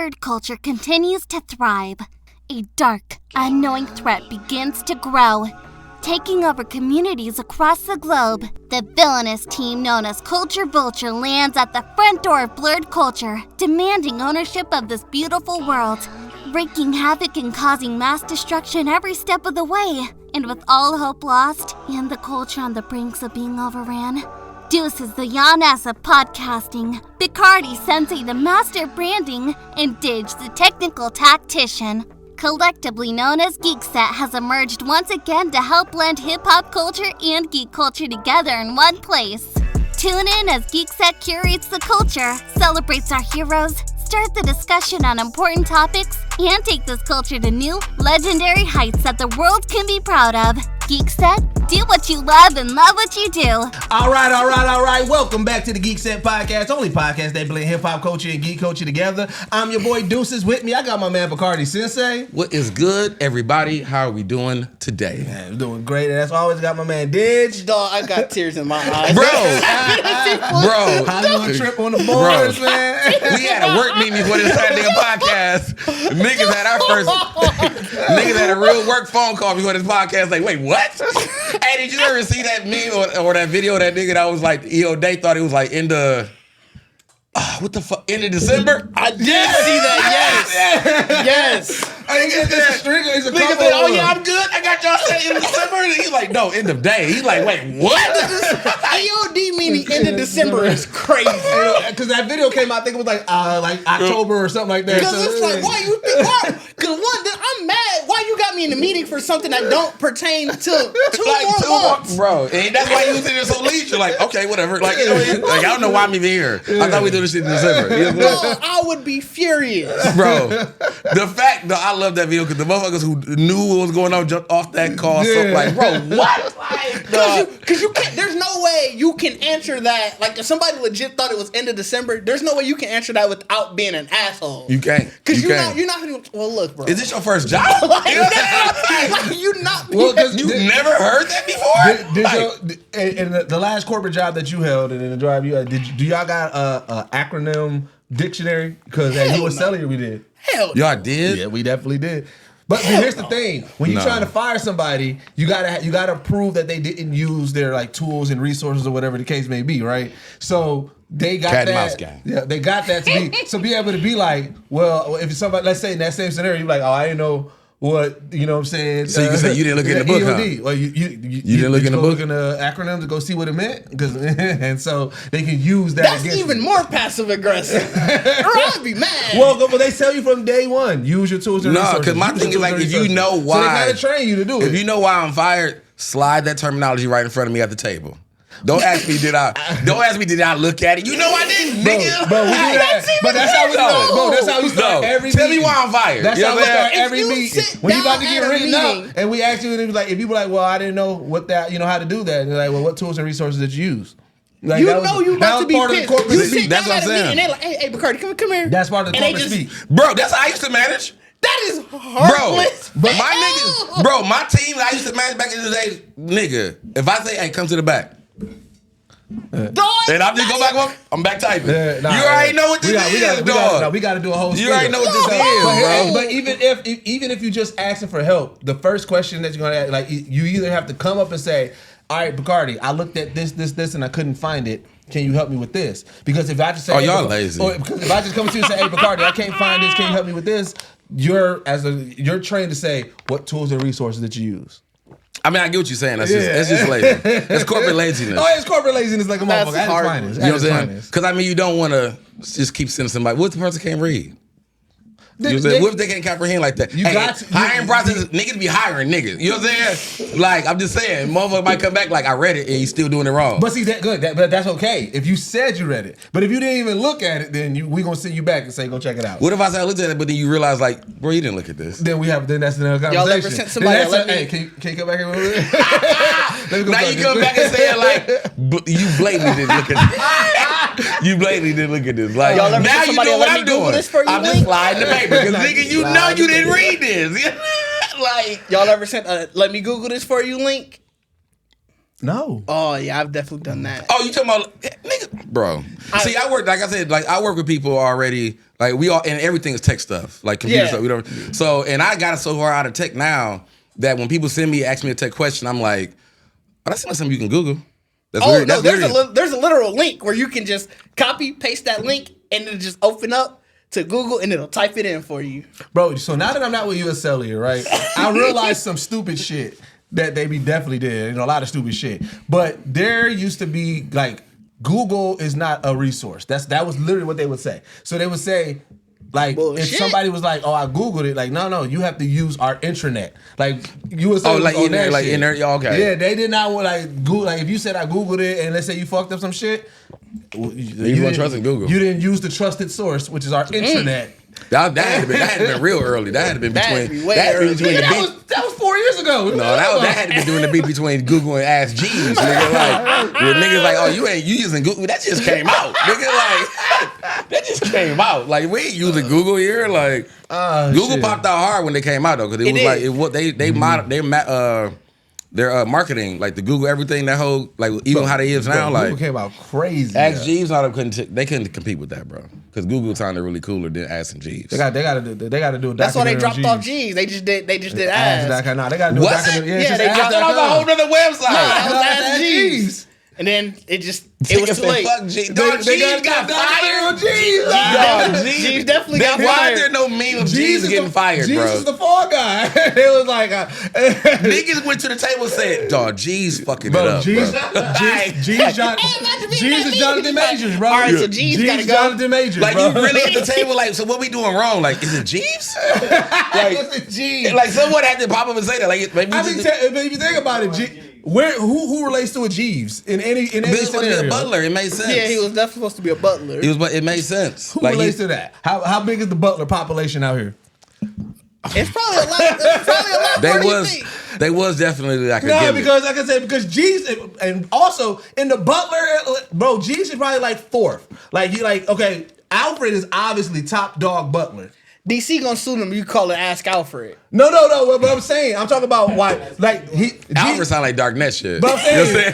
blurred culture continues to thrive. A dark, unknowing threat begins to grow, taking over communities across the globe. The villainous team known as Culture Vulture lands at the front door of blurred culture, demanding ownership of this beautiful world, wreaking havoc and causing mass destruction every step of the way. And with all hope lost, and the culture on the brinks of being overran, Deuce is the Yaness of podcasting, Picardi Sensei the master of branding, and Didge the technical tactician. Collectively known as Geekset has emerged once again to help blend hip-hop culture and geek culture together in one place. Tune in as Geekset curates the culture, celebrates our heroes, start the discussion on important topics, and take this culture to new, legendary heights that the world can be proud of. Geekset, do what you love and love what you do. All right. Welcome back to the Geekset Podcast, only podcast that blend hip-hop culture and geek culture together. I'm your boy Deuces. With me, I got my man Picardi Sensei. What is good, everybody? How are we doing today? Man, I'm doing great. And that's always got my man Didge. Dog, I got tears in my eyes. Bro. Hollywood trip on the boards, man. We had a work meeting before this goddamn podcast. Niggas had a real work phone call before this podcast. Like, wait, what? Hey, did you ever see that meme or that video of that nigga that was like, they thought it was like end of December? I did see that, yes. I think it's a string. It's a Nigga couple. said, oh yeah, I'm good. I got y'all set in December. And he's like, no, end of day. He's like, wait, what? EOD meaning end of December is crazy. Because that video came out, I think it was like October or something like that. Because it's like, why you think, because I'm mad. Why you got me in a meeting for something that don't pertain to two more months? Bro. And that's why you was in there so leisure. Like, okay, whatever. Like, you know, like I don't know why I'm even here. I thought we did this shit in December. You know Bro, I would be furious. Bro, the fact that I love that video because the motherfuckers who knew what was going on jumped off that call. So like, bro, what? Because you can't. There's no way you can answer that. Like, if somebody legit thought it was end of December, there's no way you can answer that without being an asshole. You can't. Because you're not gonna. Well, look, bro. Is this your first job? You not. You never heard that before? In the last corporate job that you held and in the job you had, do y'all got a acronym dictionary? Because at US Cellular we did. Hell, y'all did? Yeah, we definitely did. But here's the thing: when you're trying to fire somebody, you gotta prove that they didn't use their like tools and resources or whatever the case may be, right? So they got Cat that. and mouse gang. Yeah, they got that to be able to be like, well, if somebody, let's say in that same scenario, you're like, oh, I didn't know what, you know what I'm saying? So you can say you didn't look in the book, EOD. huh? Well, you didn't look in the book? Look in the acronym to go see what it meant, and so they can use that. That's against even you. more passive aggressive. Or I'd be mad. Well, they tell you from day one, use your tools and resources. No, because my thing is like, if you know why, so they kind of train you to do it. If you know why I'm fired, slide that terminology right in front of me at the table. Don't ask me did I look at it. You know I didn't, nigga. Bro, we do that. But that's how we start. Bro, that's how we start every Tell meeting. me why I'm fired. That's how we start every you meeting. sit When you about to down get at a written meeting- up, and we ask you, and like, if you be like, well, I didn't know what that, how to do that. And they're like, well, what tools and resources did you use? Like, you know you about to be part pissed. of the corporate You speak. sit That's down what at I'm a meeting saying. and they're like, hey, Bacardi, come here. That's part of the And they corporate just- speak. Bro, that's how I used to manage. That is heartless. My team that I used to manage back in the day, nigga, if I say, hey, come to the back. Dog, And I'm just go back home, I'm back typing. You You already know what this is, dog. We got to do a whole You already know what this is, bro. But even if you just asking for help, the first question that you're gonna ask, like, you either have to come up and say, all right, Bacardi, I looked at this, and I couldn't find it. Can you help me with this? Because if I just say, y'all lazy. Or because if I just come to you and say, hey, Bacardi, I can't find this. Can you help me with this? You're trained to say what tools and resources that you use. I mean, I get what you're saying. That's just lazy. That's corporate laziness. Oh, it's corporate laziness like a motherfucker. That's finest. You know what I'm saying? Because I mean, you don't want to just keep sending somebody. What if the person can't read? You know what I'm saying? What if they can't comprehend like that? Hiring process, niggas be hiring niggas. You know what I'm saying? Like, I'm just saying, motherfucker might come back like, I read it and he's still doing it wrong. But see, but that's okay. If you said you read it. But if you didn't even look at it, then we going to send you back and say, go check it out. What if I said I looked at it, but then you realize, like, bro, you didn't look at this? Then that's another conversation. Y'all ever sent somebody hey, can you come back here with me? Now you come back and say, like, you blatantly didn't look at this. You blatantly didn't look at this. Like, Y'all ever now sent you somebody know to what let I'm me Google doing. this for you, I'm just link? sliding the paper. Because, nigga, you know you didn't read this. Like, y'all ever sent let me Google this for you link? No. Oh yeah, I've definitely done that. Oh, you talking about nigga, bro? See, I work like I said, like I work with people already. Like we all and everything is tech stuff, like computer stuff. We don't. So and I got it so far out of tech now that when people ask me a tech question, I'm like, oh, that's not something you can Google. That's weird. No, there's a literal link where you can just copy paste that link and it'll just open up to Google and it'll type it in for you. Bro, so now that I'm not with US Cellular, right, I realized some stupid shit that they definitely did, a lot of stupid shit. But there used to be, like, Google is not a resource. That was literally what they would say. So they would say, like, if somebody was like, oh, I Googled it, like, no, you have to use our intranet. Like, you would say, okay. Yeah, they did not want, like, Google, like, if you said I Googled it and let's say you fucked up some shit, you weren't trusting Google. You didn't use the trusted source, which is our intranet. That had been real early. That had been between that was 4 years ago. No, that had to be doing the beat between Google and Ask Jeeves. Nigga, like where niggas like, oh, you using Google? That just came out. Nigga, like that just came out. Like we ain't using Google here. Like Google popped out hard when they came out though, because it was their marketing, like the Google everything, that whole like even how they is now, like Google came out crazy. Ask Jeeves, they couldn't compete with that, bro. Because Google sounded really cooler than Ask Jeeves. They got to do. That's why they dropped off Jeeves. They just did Ask. No, they got to do. Yeah, they dropped it off a whole nother website. That was Ask Jeeves. And then it was too late. Fuck Jeeves. Jeeves got fired. Jeeves definitely got fired. Why is there no meme of Jeeves getting fired, bro? Jeeves is the fall guy. It was like niggas went to the table and said, "Dog, Jeeves fucking it up, Jeeves is Jonathan Majors, bro. All right, so Jeeves gotta go. Jonathan Majors, like bro. you really at the table, like, so what we doing wrong? Like, is it Jeeves? Like, Jeeves. Like someone had to pop up and say that. Like, maybe if you think about it, who relates to a Jeeves in any scenario? A butler. It made sense. Yeah, he was definitely supposed to be a butler. It made sense. Who relates to that? How big is the butler population out here? It's probably a lot. They was definitely like because Jeeves and also in the butler, bro, Jeeves is probably like fourth. Okay, Alfred is obviously top dog butler. DC gonna sue them. You call it Ask Alfred. No. But I'm saying, I'm talking about why. Alfred sound like Darknet shit. But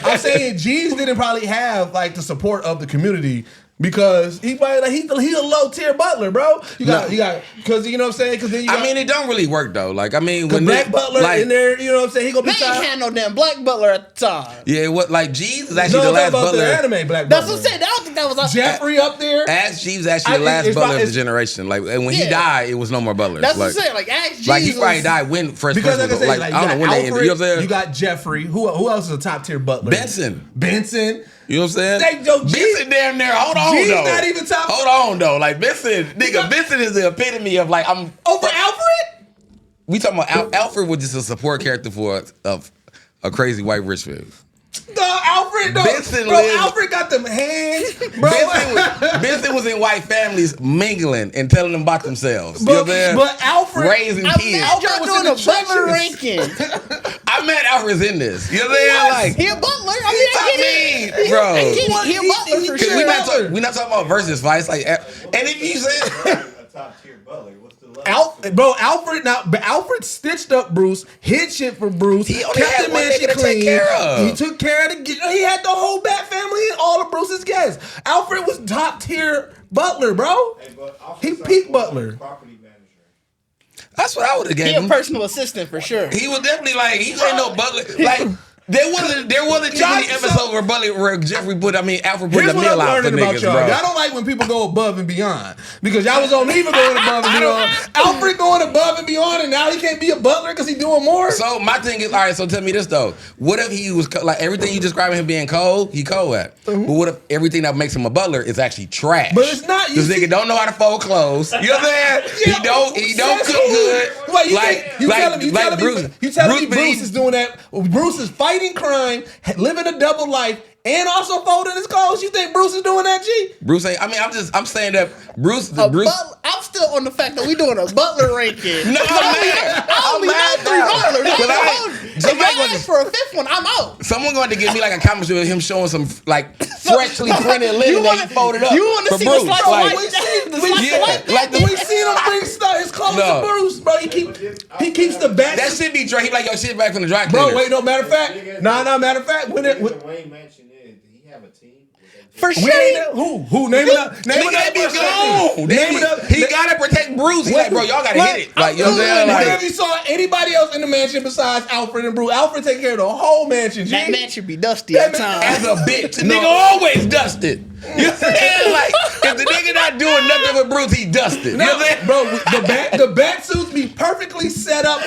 I'm saying Jeeves didn't probably have like the support of the community because he probably he's a low tier butler, bro. You got because you know what I'm saying. Because then it don't really work though. Like when black butler in there, you know what I'm saying. He gonna be. They ain't had no damn black butler at the time. Yeah, Jeeves is actually the last butler. The anime black butler. That's what I'm saying. I don't think that was up. Jeffrey up there. Ask Jeeves actually the last butler of the generation. Like, and when he died, it was no more butlers. That's what I'm saying. Like, Ask Jeeves. Like he probably died when Fresh Prince was. Like I don't know when they ended. You know what I'm saying? You got Jeffrey. Who else is a top tier butler? Benson. You know what I'm saying? Benson damn near. Hold on, G's though. Not even top. Hold on, though. Like Benson, Benson is the epitome of like I'm over Alfred. We talking about Alfred was just a support character for a crazy white rich man. Alfred, Alfred got them hands, bro. Benson was in white families mingling and telling them about themselves. But Alfred raising kids. Alfred was doing a butler ranking. I met Alfred's in this. You know what I'm saying? Like he a butler. I mean, bro. He a butler for sure. We're not talking about versus fights. Like, and if you said a top tier butler, what's the Alfred stitched up Bruce, hid shit for Bruce. He only had one nigga to take care of. He took care of he had the whole Bat family and all of Bruce's guests. Alfred was top tier butler, bro. He peak butler. Property manager. That's what I would have gave him. He a personal assistant for sure. He was definitely like, he ain't no butler. Like, there wasn't too many episodes where Alfred put the meal out for niggas, bro. Y'all don't like when people go above and beyond. Because y'all was on me for going above and beyond. Alfred going above and beyond, and now he can't be a butler because he's doing more? So my thing is, all right, so tell me this, though. What if he was, like, everything you describing him being cold, he cold at. Mm-hmm. But what if everything that makes him a butler is actually trash? But it's not. This nigga don't know how to fold clothes. You know what I'm saying? He don't cook good. Wait, you telling me Bruce is doing that? Bruce is fighting crime, living a double life, and also folding his clothes. You think Bruce is doing that, G? Bruce ain't. I mean, I'm saying that Bruce. I'm still on the fact that we doing a butler ranking. No, I'm mad. Somebody asked for a fifth one. I'm out. Someone going to give me like a comment with him showing some like freshly printed linen that he folded up. You want to for see Bruce. the slice of Like, life? like We seen him bring stuff. His clothes to Bruce, bro. He keeps the best. that shit be dry. He like, yo, shit back from the dry Bro, cleaners. wait, no, matter of fact. Matter of fact, when Wayne Mansion is, did he have a team? For we sure. ain't who? Name it up. Name Nigga, it they up. be gone. Name it up. He gotta protect Bruce. He like, bro, y'all gotta hit it. Like, you know what I'm saying? Whenever Like, you saw anybody else in the mansion besides Alfred and Bruce, Alfred take care of the whole mansion. G. That man should be dusty at times. as a bitch, the nigga always dusted. You know what I'm saying? Like, if the nigga not doing nothing with Bruce, he dusted. You know what I'm saying? Bro, the bat suits be perfectly set up.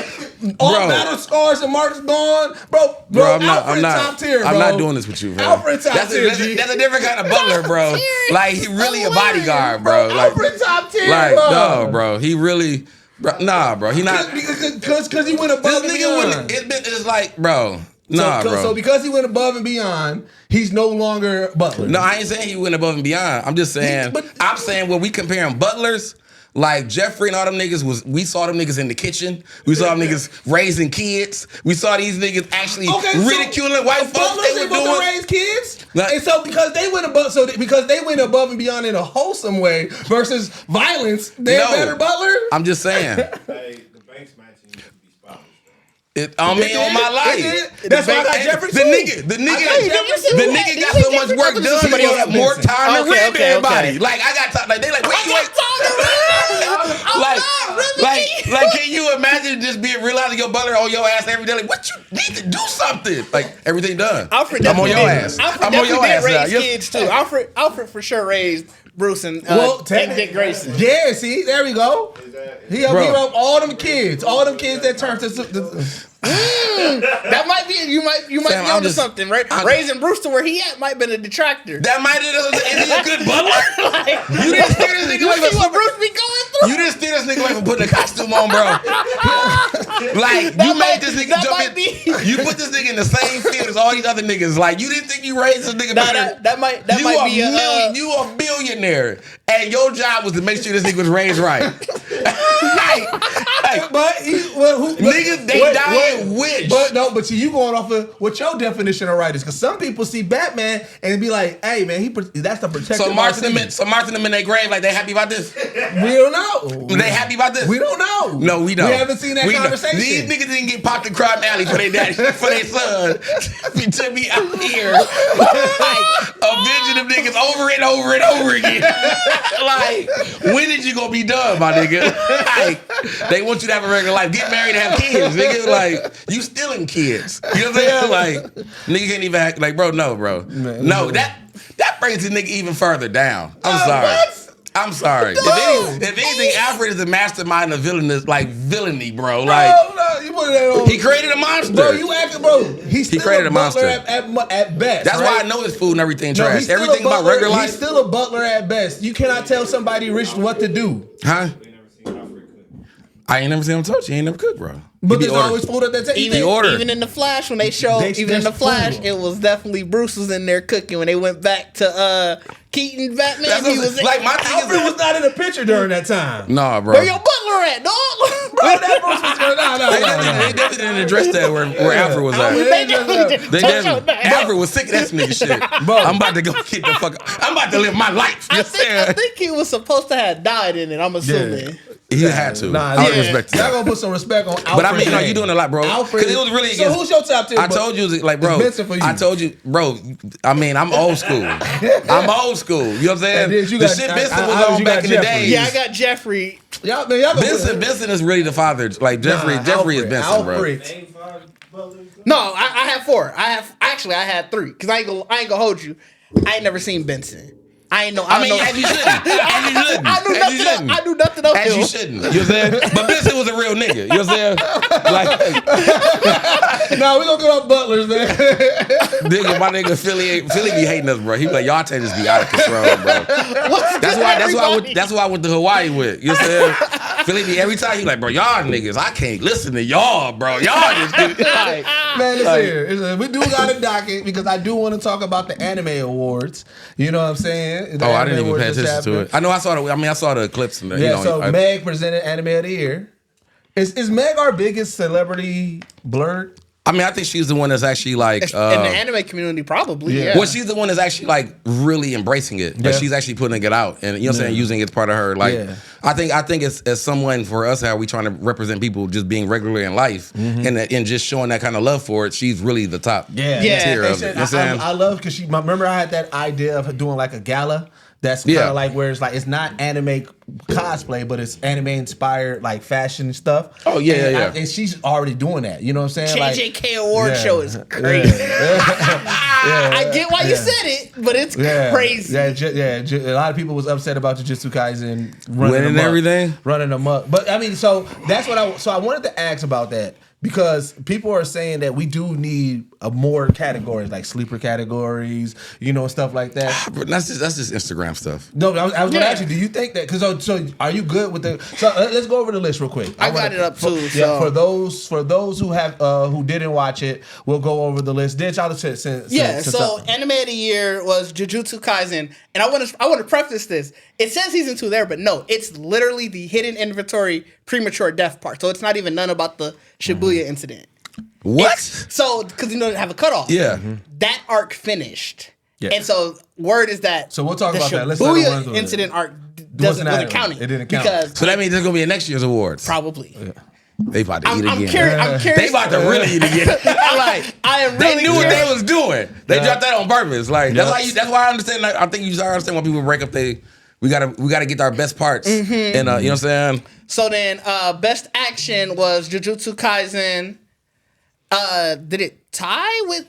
All Bro. battle scars and marks gone. Bro, Alfred top tier, bro. I'm not doing this with you, bro. Alfred top tier, G. That's a different kind of butler, bro. Like, he really a bodyguard, bro. Like, Alfred top tier, like, bro. no, bro. He really, bro, nah, bro. He not. Because he went above This and nigga beyond. it's like, bro. Nah, bro. So because he went above and beyond, he's no longer Butler. No, I ain't saying he went above and beyond. I'm just saying, I'm saying when we comparing butlers, like Jeffrey and all them niggas we saw them niggas in the kitchen. We saw them niggas raising kids. We saw these niggas actually ridiculing white folks. They were doing to raise kids. Nah. And so because they went above and beyond in a wholesome way versus violence, they're better Butler. I'm just saying. Hey, the Banks Mansion used to be spotless. On my life. That's why I got Jeffrey the nigga got so much work done. Somebody else more time to rib everybody. Like I got time. Like they like wait. Like, can you imagine just being realizing your butler on your ass every day? Like, what you need to do something? Like everything done. Alfred I'm on your ass. I'm on your ass now. Kids too. Alfred for sure raised Bruce and Dick Grayson. Yeah, see, there we go. He helped all them kids that turned to. That might be you might be onto something, right? Raising Bruce to where he at might have been a detractor. That might have been a good butler. You didn't steer this nigga away from what Bruce be going through. You didn't steer this nigga away from putting a costume on, bro. Like you made this nigga jump in. You put this nigga in the same field as all these other niggas. Like you didn't think you raised this nigga better. That might be you a billionaire, and your job was to make sure this nigga was raised right. Niggas they dying wish. But see, you going off of what your definition of right is, because some people see Batman and be like, "Hey man, that's the protector." So Martin them in their grave, like they happy about this? We don't know. They happy about this? We don't know. No, we don't. We haven't seen that conversation. These niggas didn't get popped in crime alley for their daddy, for their son, to be out here like avenging them niggas over and over and over again. Like, when is you gonna be done, my nigga? Like, they want you to have a regular life, get married, and have kids, nigga. Like, you stealing kids. You know what I'm saying? Like, nigga can't even act like, bro. Man, no, that brings the nigga even further down. I'm sorry. What? I'm sorry. No. If anything, Alfred is the mastermind of villainy, bro. No, you put that on. He created a monster. Bro, you acting, bro. He created a monster at best. That's why I know his food and everything trash. Everything about regular life. He's still a butler at best. You cannot tell somebody rich what to do. Huh? We never seen Alfred cook. I ain't never seen him touch. He ain't never cooked, bro. But there's always food at that table. Even in the Flash, when they showed, it was definitely Bruce was in there cooking. When they went back to Keaton Batman, he was like my thing Alfred was not in the picture during that time. Nah, bro. Where your butler at, dog? Bro, that Bruce was They definitely didn't address that where Alfred was at. They didn't. Alfred was sick of that nigga shit. Bro, I'm about to go get the fuck. I'm about to live my life. I think he was supposed to have died in it. I'm assuming. Yeah. He had to. I respect y'all gonna put some respect on Alfred. But I mean, no, you doing a lot, bro. Alfred, it was really so who's your top tier? I told you, like, bro. I told you, bro. I mean, I'm old school. I'm old school. You know what I'm saying? The shit Vincent was on back in the day. Yeah, I got Jeffrey. Y'all Vincent is really the father. Like Jeffrey is Vincent, bro. No, I have 4. I had 3. Cause I ain't gonna hold you. I ain't never seen Benson. I ain't know. As you shouldn't. I knew nothing else. As you shouldn't. You know what I'm saying? But Vincent was a real nigga. You know what I'm saying? Like, no, we gonna go up Butlers, man. Nigga, my nigga Philly be hating us, bro. He be like, y'all take just be out of control, bro. That's why I went to Hawaii with. You know what I'm saying? Philly be every time he like, bro, y'all niggas, I can't listen to y'all, bro. Y'all just like, man, listen here. We do got a docket because I do want to talk about the anime awards. You know what I'm saying? I didn't even pay attention to it. I know I saw the clips and Meg presented Anime of the Year. Is Meg our biggest celebrity blurred? I mean, I think she's the one that's actually like in the anime community, probably. Yeah. Well, she's the one that's actually like really embracing it. Like she's actually putting it out, and you know what I'm saying, using it as part of her. Like, I think it's as someone for us, how we trying to represent people just being regular in life, and just showing that kind of love for it. She's really the top tier of it. You know what I'm saying? I love because remember I had that idea of her doing like a gala. That's kind of like where it's like it's not anime cosplay, but it's anime inspired like fashion and stuff. Oh yeah, and she's already doing that. You know what I'm saying? JJK Award show is crazy. I get why you said it, but it's crazy. A lot of people was upset about Jujutsu Kaisen running amok. But I mean, so that's what I wanted to ask about that. Because people are saying that we do need more categories, like sleeper categories, stuff like that. But that's just Instagram stuff. No, I was going to ask you, do you think that? Because so are you good with the? So let's go over the list real quick. I got it up too. For those who have who didn't watch it, we'll go over the list. Did y'all since so anime of the year was Jujutsu Kaisen, and I want to preface this. It says season 2 there, but no, it's literally the hidden inventory premature death part. So it's not even none about the Shibuya incident. What? So because they have a cutoff. Yeah. That arc finished. Yeah. And so word is that so we'll talk about that. Let's Shibuya incident arc wasn't counting. It didn't count. Because so that means there's gonna be a next year's awards. Probably. Yeah. They about to eat again. I'm curious. They about to really eat again. They knew what they was doing. They dropped that on purpose. Like that's why I understand. Like, I think you understand why people break up. We gotta get our best parts. And you know what I'm saying. So then, best action was Jujutsu Kaisen. Did it tie with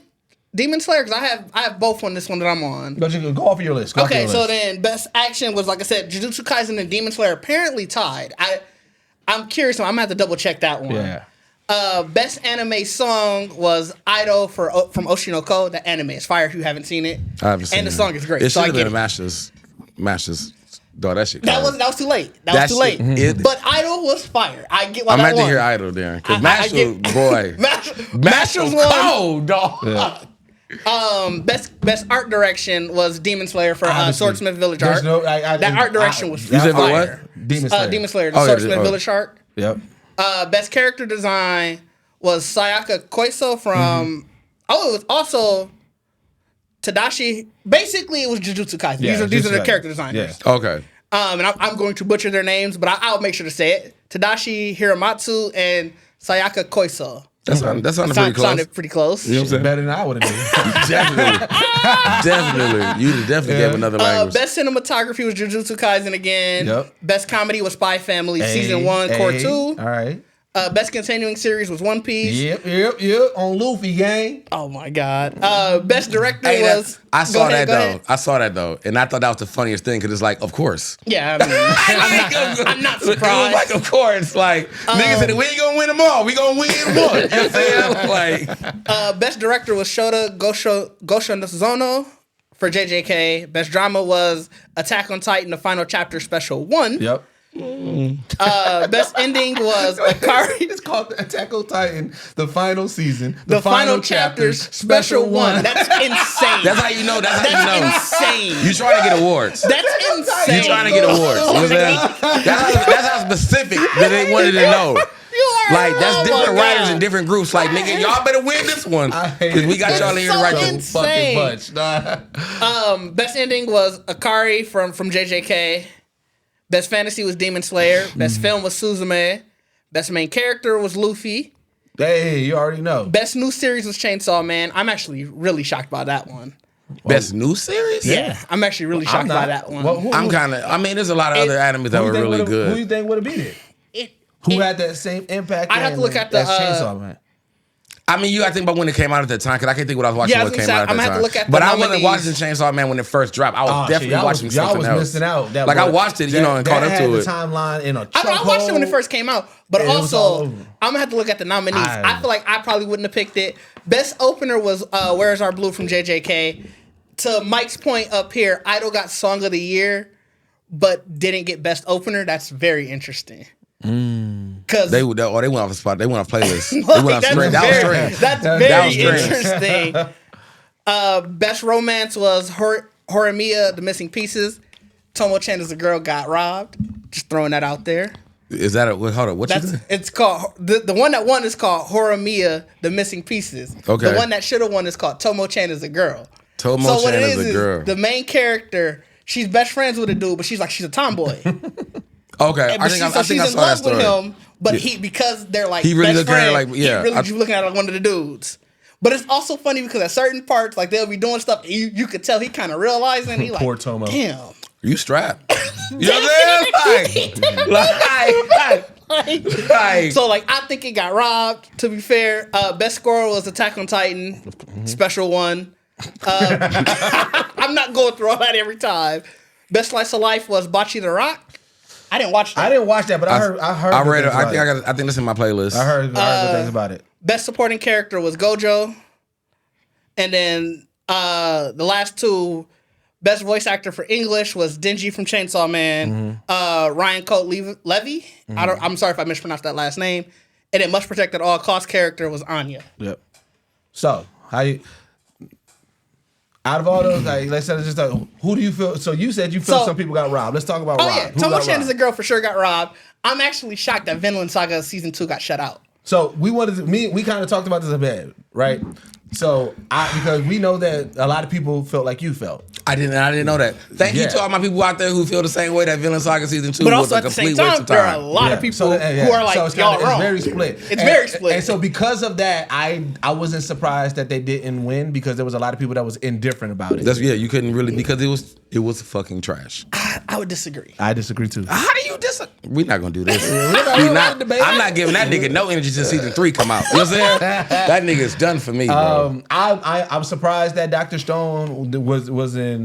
Demon Slayer? Because I have both on this one that I'm on. Go off of your list. So then best action was, like I said, Jujutsu Kaisen and Demon Slayer apparently tied. I'm curious. I'm gonna have to double check that one. Yeah. Best anime song was Idol from Oshinoko. The anime is fire if you haven't seen it. I haven't seen it. And the song is great. It should have been Masters. Dog, that shit. That was too late. That was too late. But Idol was fire. I get why I'm that to won. hear Idol there. Because Master's cold, dog. Best art direction was Demon Slayer for Swordsmith Village art. That art direction was fire. You said what? Demon Slayer, the Swordsmith Village art. Yep. Best character design was Sayaka Koiso from. Oh, it was also Tadashi. Basically, it was Jujutsu Kaisen. These are the character designers. Yeah. Okay. And I'm going to butcher their names, but I'll make sure to say it. Tadashi Hiramatsu and Sayaka Koiso. That sounded pretty close. You know what I'm saying? Better than I would have done. Definitely. You definitely gave another language. Best cinematography was Jujutsu Kaisen again. Yep. Best comedy was Spy Family Season 1, Core 2. All right. Best continuing series was One Piece. Yep. On Luffy, gang. Oh my God. Best director was. I saw that though, and I thought that was the funniest thing because it's like, of course. Yeah, I mean, I'm not surprised. It was like, of course, like niggas said, we ain't gonna win them all. We gonna win one. You know what I'm saying? Like, best director was Shota Gosho Nozono for JJK. Best drama was Attack on Titan: The Final Chapter Special 1. Yep. Best ending was Akari. It's called Attack on Titan, the final season, the final chapters, special 1. That's insane. That's how you know. That's how you know. Insane. You trying to get awards. That's insane. You trying to get awards. You know what I'm saying? That's how specific that they wanted to know. Like that's different writers in different groups. Like nigga, y'all better win this one because we got y'all here to write the fucking bunch. Best ending was Akari from JJK. Best fantasy was Demon Slayer. Best film was Suzume. Best main character was Luffy. Hey, you already know. Best new series was Chainsaw Man. I'm actually really shocked by that one. Best new series? Yeah, I'm actually really shocked by that one. There's a lot of other animes that were really good. Who do you think would have beat it? Who had that same impact? I'd have to look at the Chainsaw Man. I mean, you got to think about when it came out at the time, because I can't think what I was watching when it came out at the time. I'm going to have to look at the But nominees. I wasn't watching Chainsaw Man when it first dropped. I was definitely watching something else. Y'all was missing out. I watched it, and caught up to it. The timeline in a I watched it when it first came out, but also I'm going to have to look at the nominees. I feel like I probably wouldn't have picked it. Best opener was Where's Our Blue from JJK. To Mike's point up here, Idol got Song of the Year, but didn't get Best Opener. That's very interesting. Cause they went off the spot. They went off playlist. They went off strange. That was strange. That's very interesting. Best romance was Horimiya, The Missing Pieces. Tomo-chan as a girl got robbed. Just throwing that out there. Is that hold on? What you think? It's called the one that won is called Horimiya, The Missing Pieces. Okay. The one that should have won is called Tomo-chan is a Girl. Tomo-chan is a girl. The main character, she's best friends with a dude, but she's a tomboy. Okay, I think I saw that story. With him, but because they're like he really best look at her friends, like yeah. He really looking at her like one of the dudes. But it's also funny because at certain parts, like they'll be doing stuff, and you could tell he kind of realizing he like, poor Tomo. Damn, you strapped. You know what I'm saying? Like, so like I think it got robbed. To be fair, best scorer was Attack on Titan, special one. I'm not going through all that every time. Best slice of life was Bocce the Rock. I didn't watch that. I didn't watch that, but I heard. I read it. I think that's in my playlist. I heard good things about it. Best supporting character was Gojo, and then the last two. Best voice actor for English was Denji from Chainsaw Man. Ryan Colt Levy. I'm sorry if I mispronounced that last name. And then Much Protect at All Cost character was Anya. Yep. So out of all those, like, let's say just who do you feel? So you said you feel some people got robbed. Let's talk about robbed. Yeah, Tomo-chan is a girl for sure got robbed. I'm actually shocked that Vinland Saga season 2 got shut out. So we kind of talked about this a bit, right? So because we know that a lot of people felt like you felt. I didn't know that. Thank you to all my people out there who feel the same way that Vinland Saga season 2 but was also a at the complete same waste time, of time. there are a lot of people who are like, y'all wrong. It's very split. It's very split. And so because of that, I wasn't surprised that they didn't win because there was a lot of people that was indifferent about it. You couldn't really because it was fucking trash. I would disagree. I disagree too. How do you disagree? We're not gonna do this. I'm not giving that nigga no energy till season 3 come out. You know what I'm saying? That nigga's done for me, bro. I'm surprised that Dr. Stone was in.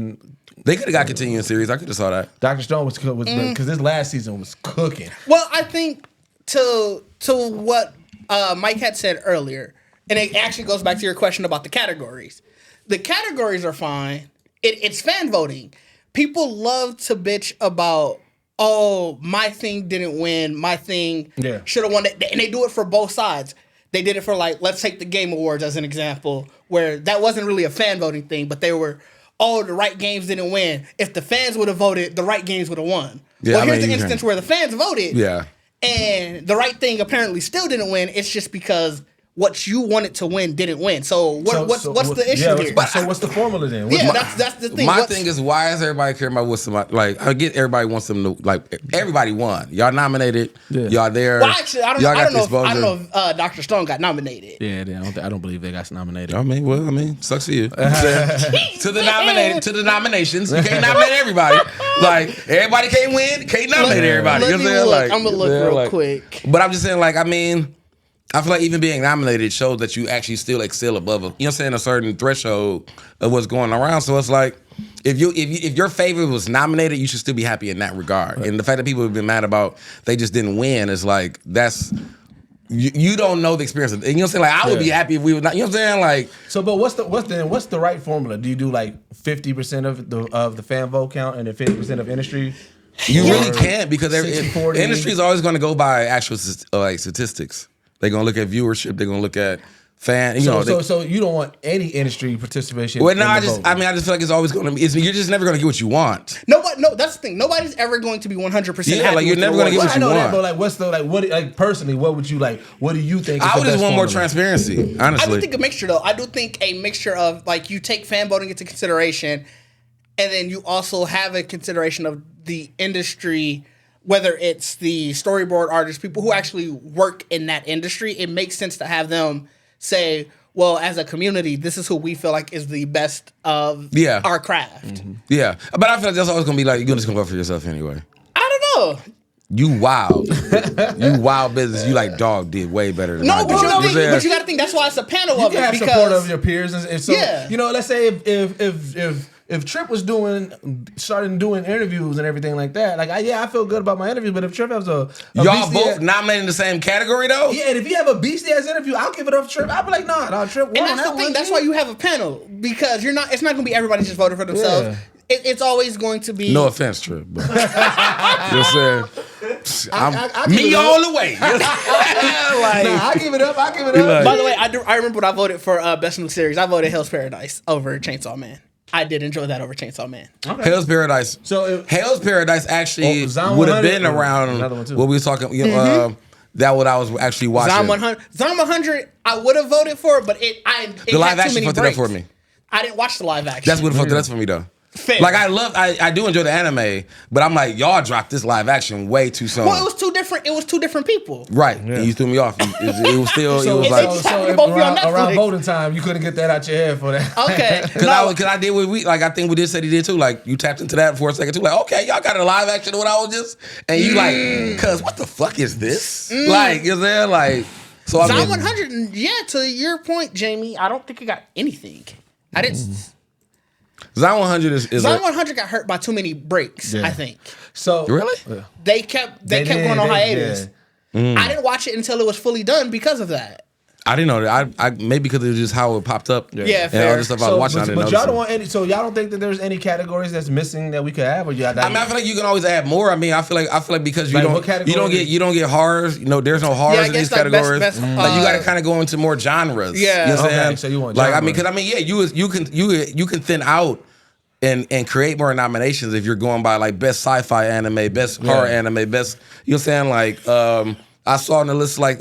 They could have got continuing series. I could have saw that. Dr. Stone was because this last season was cooking. Well, I think to what Mike had said earlier, and it actually goes back to your question about the categories. The categories are fine. It's fan voting. People love to bitch about, oh, my thing didn't win. My thing should have won it. And they do it for both sides. They did it for, like, let's take the Game Awards as an example, where that wasn't really a fan voting thing, but they were, oh, the right games didn't win. If the fans would have voted, the right games would have won. Yeah, well, here's the instance where the fans voted, and the right thing apparently still didn't win. It's just because what you wanted to win didn't win. So what's the issue here? So what's the formula then? That's the thing. My thing is, why is everybody caring about what somebody like? I get everybody wants them to like. Everybody won. Y'all nominated. Yeah. Y'all there. Well, actually, I don't know if Dr. Stone got nominated. Yeah, I don't believe they got nominated. I mean, sucks for you. To the nominations, you can't nominate everybody. Like everybody can't win, can't nominate everybody. You know what I'm saying? Like, I'm gonna look real quick. But I'm just saying, like, I mean. I feel like even being nominated shows that you actually still excel above a certain threshold of what's going around. So it's like if your favorite was nominated, you should still be happy in that regard. Right. And the fact that people have been mad about they just didn't win is like that's you don't know the experience. And you know what I'm saying? Like I would be happy if we were not. You know what I'm saying? Like so, but what's the right formula? Do you do like 50% of the fan vote count and then 50% of industry? You really can't because industry is always going to go by actual like statistics. They're gonna look at viewership. They're gonna look at fan. So you don't want any industry participation. Well, no, I just feel like it's always gonna be. You're just never gonna get what you want. No, that's the thing. Nobody's ever going to be 100%. Yeah, like you're never gonna get what you want. That, but like, what personally? What would you like? What do you think? I would just want more transparency. Honestly, I do think a mixture though. I do think a mixture of like you take fan voting into consideration, and then you also have a consideration of the industry. Whether it's the storyboard artists, people who actually work in that industry, it makes sense to have them say, well, as a community, this is who we feel like is the best of our craft. Mm-hmm. Yeah. But I feel like that's always going to be like, you're just going to vote for yourself anyway. I don't know. You wild. You wild business. You like dog did way better than I did. But you got to think that's why it's a panel of it. You have support of your peers. And so, let's say if Trip was started doing interviews and everything like that, like I feel good about my interviews. But if Trip has a y'all both nominated in the same category though, yeah. And if you have a beastie ass interview, I'll give it up to Trip. I'll be like, nah, Trip. And that's the thing. That's why you have a panel because it's not going to be everybody just voting for themselves. Yeah. It's always going to be. No offense, Trip. But, you know what I'm saying? Me all the way. I give it up. By the way, I remember when I voted for Best New Series. I voted Hell's Paradise over Chainsaw Man. I did enjoy that over Chainsaw Man. Okay. Hell's Paradise. So Hell's Paradise actually would have been around what we were talking. That what I was actually watching. Zom 100. I would have voted for it, but the live action fucked it up for me. I didn't watch the live action. That's what fucked it up for me though. Fair. Like I do enjoy the anime, but I'm like, y'all dropped this live action way too soon. Well, it was two different people. Right. Yeah. And you threw me off. It was still around voting time, you couldn't get that out your head for that. Okay. Because I did what I think we did said he did too. Like you tapped into that for a second too. Like, okay, y'all got a live action of what I was just, and you like, cuz what the fuck is this? Like, is there like so I mean, 100, yeah, to your point, Jamie, I don't think it got anything. I didn't Zom 100 is Zom 100 got hurt by too many breaks, I think. So really? They kept going on hiatus. I didn't watch it until it was fully done because of that. I didn't know that. I maybe because it was just how it popped up. Yeah, fair. And all the stuff I was watching. But y'all don't want any. So y'all don't think that there's any categories that's missing that we could have, or y'all? I mean, I feel like you can always add more. I mean, I feel like because you don't get horrors. You know, there's no horrors in these categories. Like you got to kind of go into more genres. Yeah, you know what I'm saying? So you want like you can thin out. And create more nominations if you're going by like best sci-fi anime, best horror anime, best. You know what I'm saying? Like I saw on the list like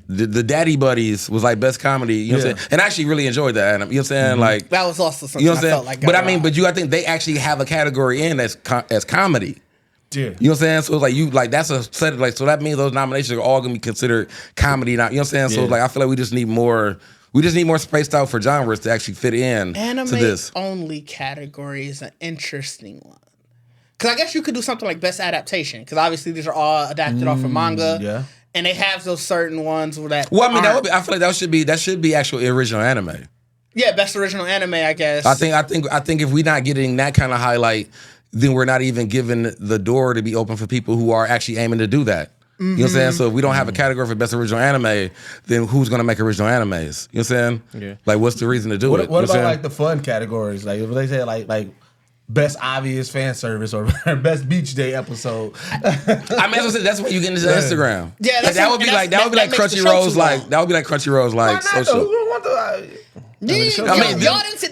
the Daddy Buddies was like best comedy. You know what I'm saying? And I actually really enjoyed that anime. You know what I'm saying? Like that was also something I felt like. But I mean, I think they actually have a category in as comedy. Yeah. You know what I'm saying? So it's like that's a set like so that means those nominations are all gonna be considered comedy now. You know what I'm saying? So it's like I feel like we just need more. We just need more spaced out for genres to actually fit in to this. Anime-only category is an interesting one. Because I guess you could do something like best adaptation. Because obviously these are all adapted off of manga. Yeah. And they have those certain ones that. Well, I mean, I feel like that should be actual original anime. Yeah, best original anime, I guess. I think if we're not getting that kind of highlight, then we're not even giving the door to be open for people who are actually aiming to do that. You know what I'm saying? So if we don't have a category for best original anime, then who's going to make original animes? You know what I'm saying? Yeah. Like, what's the reason to do it? What about like the fun categories? Like if they say like best obvious fan service or best beach day episode. I mean, that's what you get into Instagram. Yeah, like, that would be like Crunchyroll's like that would be like Crunchyroll's like social. Y'all didn't sit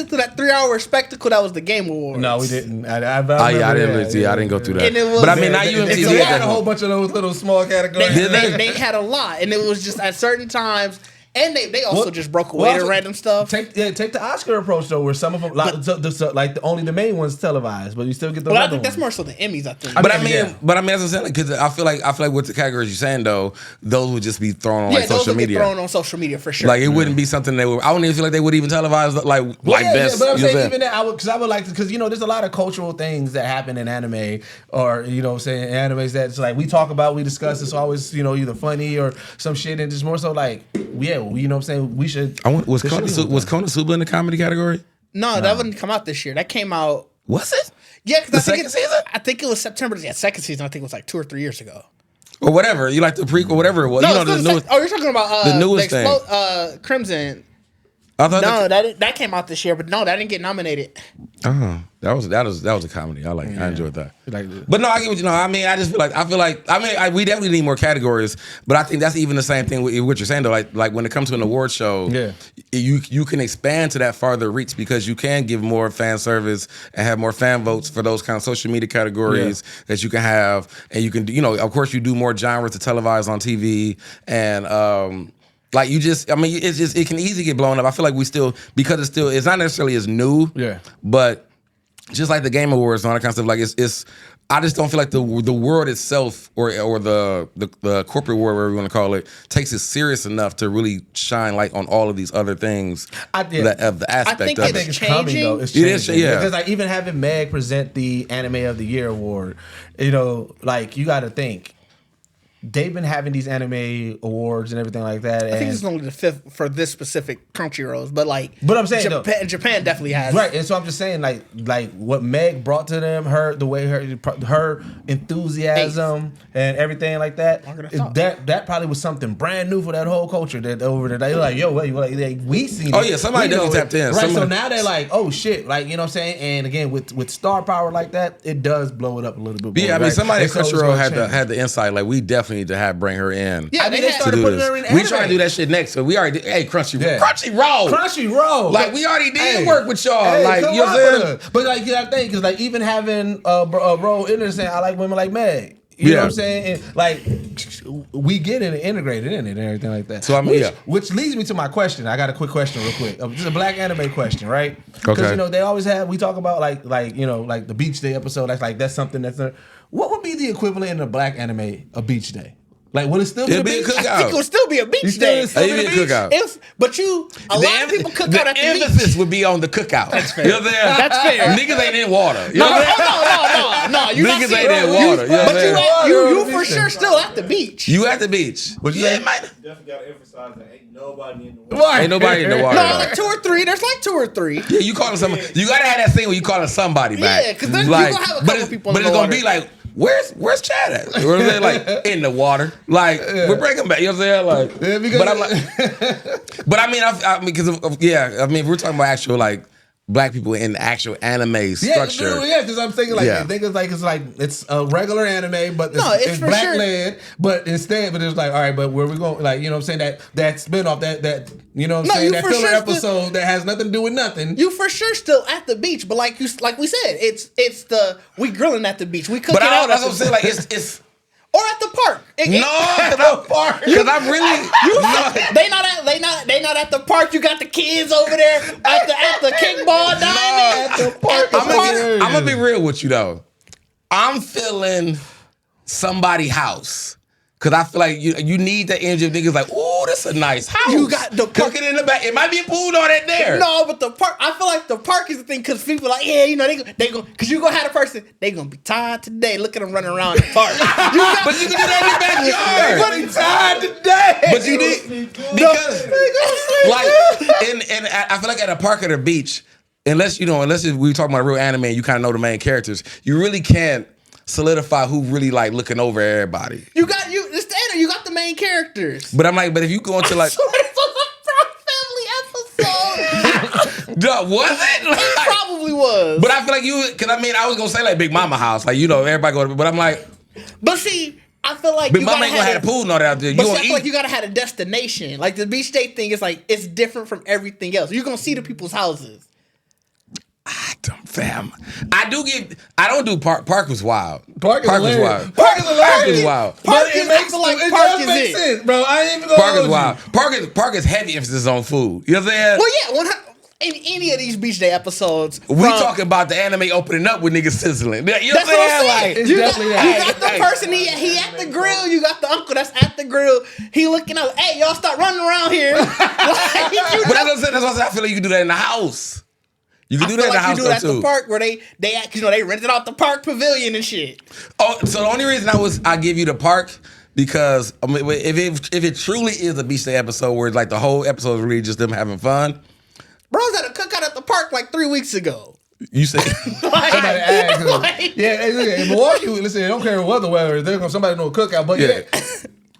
through that 3-hour spectacle that was the Game Awards. No, we didn't. I didn't go through that. But I mean, now UMTV they had a whole bunch of those little small categories. They had a lot, and it was just at certain times. And they also just broke away to random stuff. Take the Oscar approach though, where some of them like only the main ones televised, but you still get the. Well, I think that's more so the Emmys. I think. But I mean, as I said, because I feel like with the categories you're saying though, those would just be thrown on like social media. Thrown on social media for sure. Like it wouldn't be something they would. I don't even feel like they would even televise like best. But I'm saying even that I would like to, because there's a lot of cultural things that happen in anime, or saying animes that's like we talk about, we discuss. It's always either funny or some shit, and just more so like you know what I'm saying. We should. Was Konosuba in the comedy category? No, that wouldn't come out this year. That came out. Was it? Yeah, because second season. I think it was September. Yeah, second season. I think it was like 2 or 3 years ago. Or whatever. You like the prequel, whatever it was. No, you're talking about the newest thing. Crimson. That came out this year, but no, that didn't get nominated. Oh, that was a comedy. I enjoyed that. But no, I get what you know. I mean, I feel like we definitely need more categories. But I think that's even the same thing with what you're saying though. Like when it comes to an award show, you can expand to that farther reach because you can give more fan service and have more fan votes for those kind of social media categories that you can have, and you can of course you do more genres to televise on TV and. Like it can easily get blown up. I feel like because it's not necessarily as new. Yeah. But just like the Game Awards and all that kind of stuff, like it's I just don't feel like the world itself or the corporate world, whatever you want to call it, takes it serious enough to really shine light on all of these other things of the aspect of it. I think it's changing. Though. It's changing. Because like even having Meg present the Anime of the Year award, like you got to think. They've been having these anime awards and everything like that. I think this is only the 5th for this specific Crunchyroll, but I'm saying Japan definitely has right. And so I'm just saying like what Meg brought to them, her enthusiasm and everything like that. That probably was something brand new for that whole culture. That over there, they like we seen. Oh yeah, somebody definitely tapped in. Right. So now they're like, oh shit, like what I'm saying. And again, with star power like that, it does blow it up a little bit. Yeah, I mean somebody at Crunchyroll had the insight. Like we definitely definitely need to bring her in. Yeah, they started putting her in anime. We trying to do that shit next. So we already did. Hey, Crunchyroll. Like we already did work with y'all. Hey, like you know what I'm saying? But like you gotta think, cause like even having a role in there saying I like women like Meg. You know what I'm saying? And like we get it integrated in it and everything like that. So I mean, which leads me to my question. I got a quick question, real quick. Just a black anime question, right? Because Okay. they always have. We talk about like the Beach Day episode. That's something that's. What would be the equivalent in a black anime a Beach Day? Like, would it still be a beach? cookout? I think it would still be a beach day. It'd be a cookout. A lot of people cook out at the beach. The emphasis would be on the cookout. That's fair. You know what I'm saying? That's fair. Niggas ain't in water. You know what I'm saying? No. You Niggas ain't in water. You know what I'm saying? But you for sure still at the beach. You at the beach. What you say? Definitely gotta emphasize that ain't nobody in the water. Ain't nobody in the water. No, like 2 or 3. There's like 2 or 3. Yeah, you calling somebody. You gotta have that thing where you calling somebody back. Yeah, because you gonna have a couple people in the water. But it's gonna be like, where's Chad at? You know what I'm saying? Like in the water. Like we're bringing back. You know what I'm saying? Like, but I'm like, but I mean, because we're talking about actual like black people in the actual anime structure. Yeah, because I'm thinking like it's a regular anime, but it's black led. But it's like, all right, but where we going? Like, you know what I'm saying? That spinoff, that you know what I'm saying? That filler episode that has nothing to do with nothing. You for sure still at the beach, but like we said, it's we grilling at the beach. We cooking out. That's what I'm saying. Like it's. Or at the park. At the park. Because I'm really. They not at the park. You got the kids over there at the kickball diamond. At the park. I'm gonna be real with you though. I'm feeling somebody's house. Cause I feel like you need the energy of niggas like, ooh, this a nice house. You got the cooking in the back. It might be a pool on that there. No, but the park. I feel like the park is the thing because people are like, yeah, they go because you gonna have a person. They gonna be tired today. Look at them running around the park. But you can do that in your backyard. But he's tired today. But you need because like and I feel like at a park or the beach, unless we talking about real anime, and you kind of know the main characters. You really can't solidify who really like looking over everybody. You got the main characters. But I'm like, if you go into like family episode. Duh, was it? Like, It probably was. But I feel like I was gonna say like Big Mama house, like everybody go to, but I'm like, but see, I feel like Big Mama ain't gonna have a pool and all that out there. But I feel like you gotta have a destination. Like the beach day thing is like it's different from everything else. You're gonna see the people's houses. Fam, I don't do park. Park was wild. Park is wild. Park is wild. Park does make sense, bro. I ain't even gonna Park is wild. Park is heavy emphasis on food. You know what I'm saying? Well, yeah. In any of these beach day episodes, we talking about the anime opening up with niggas sizzling. You know what I'm saying? Like, it's definitely you got the person he at the grill. You got the uncle that's at the grill. He looking out. Hey, y'all start running around here. But that's what I'm saying. That's why I said I feel like you can do that in the house. You can do that in the house too. You do that at the park where they rented out the park pavilion and shit. Oh, so the only reason I give you the park because I mean, if it truly is a beach day episode where it's like the whole episode is really just them having fun. Bro's at a cookout at the park like 3 weeks ago. You say somebody asked. Yeah, in Milwaukee, listen, they don't care what the weather is. They're gonna somebody know a cookout, but yeah.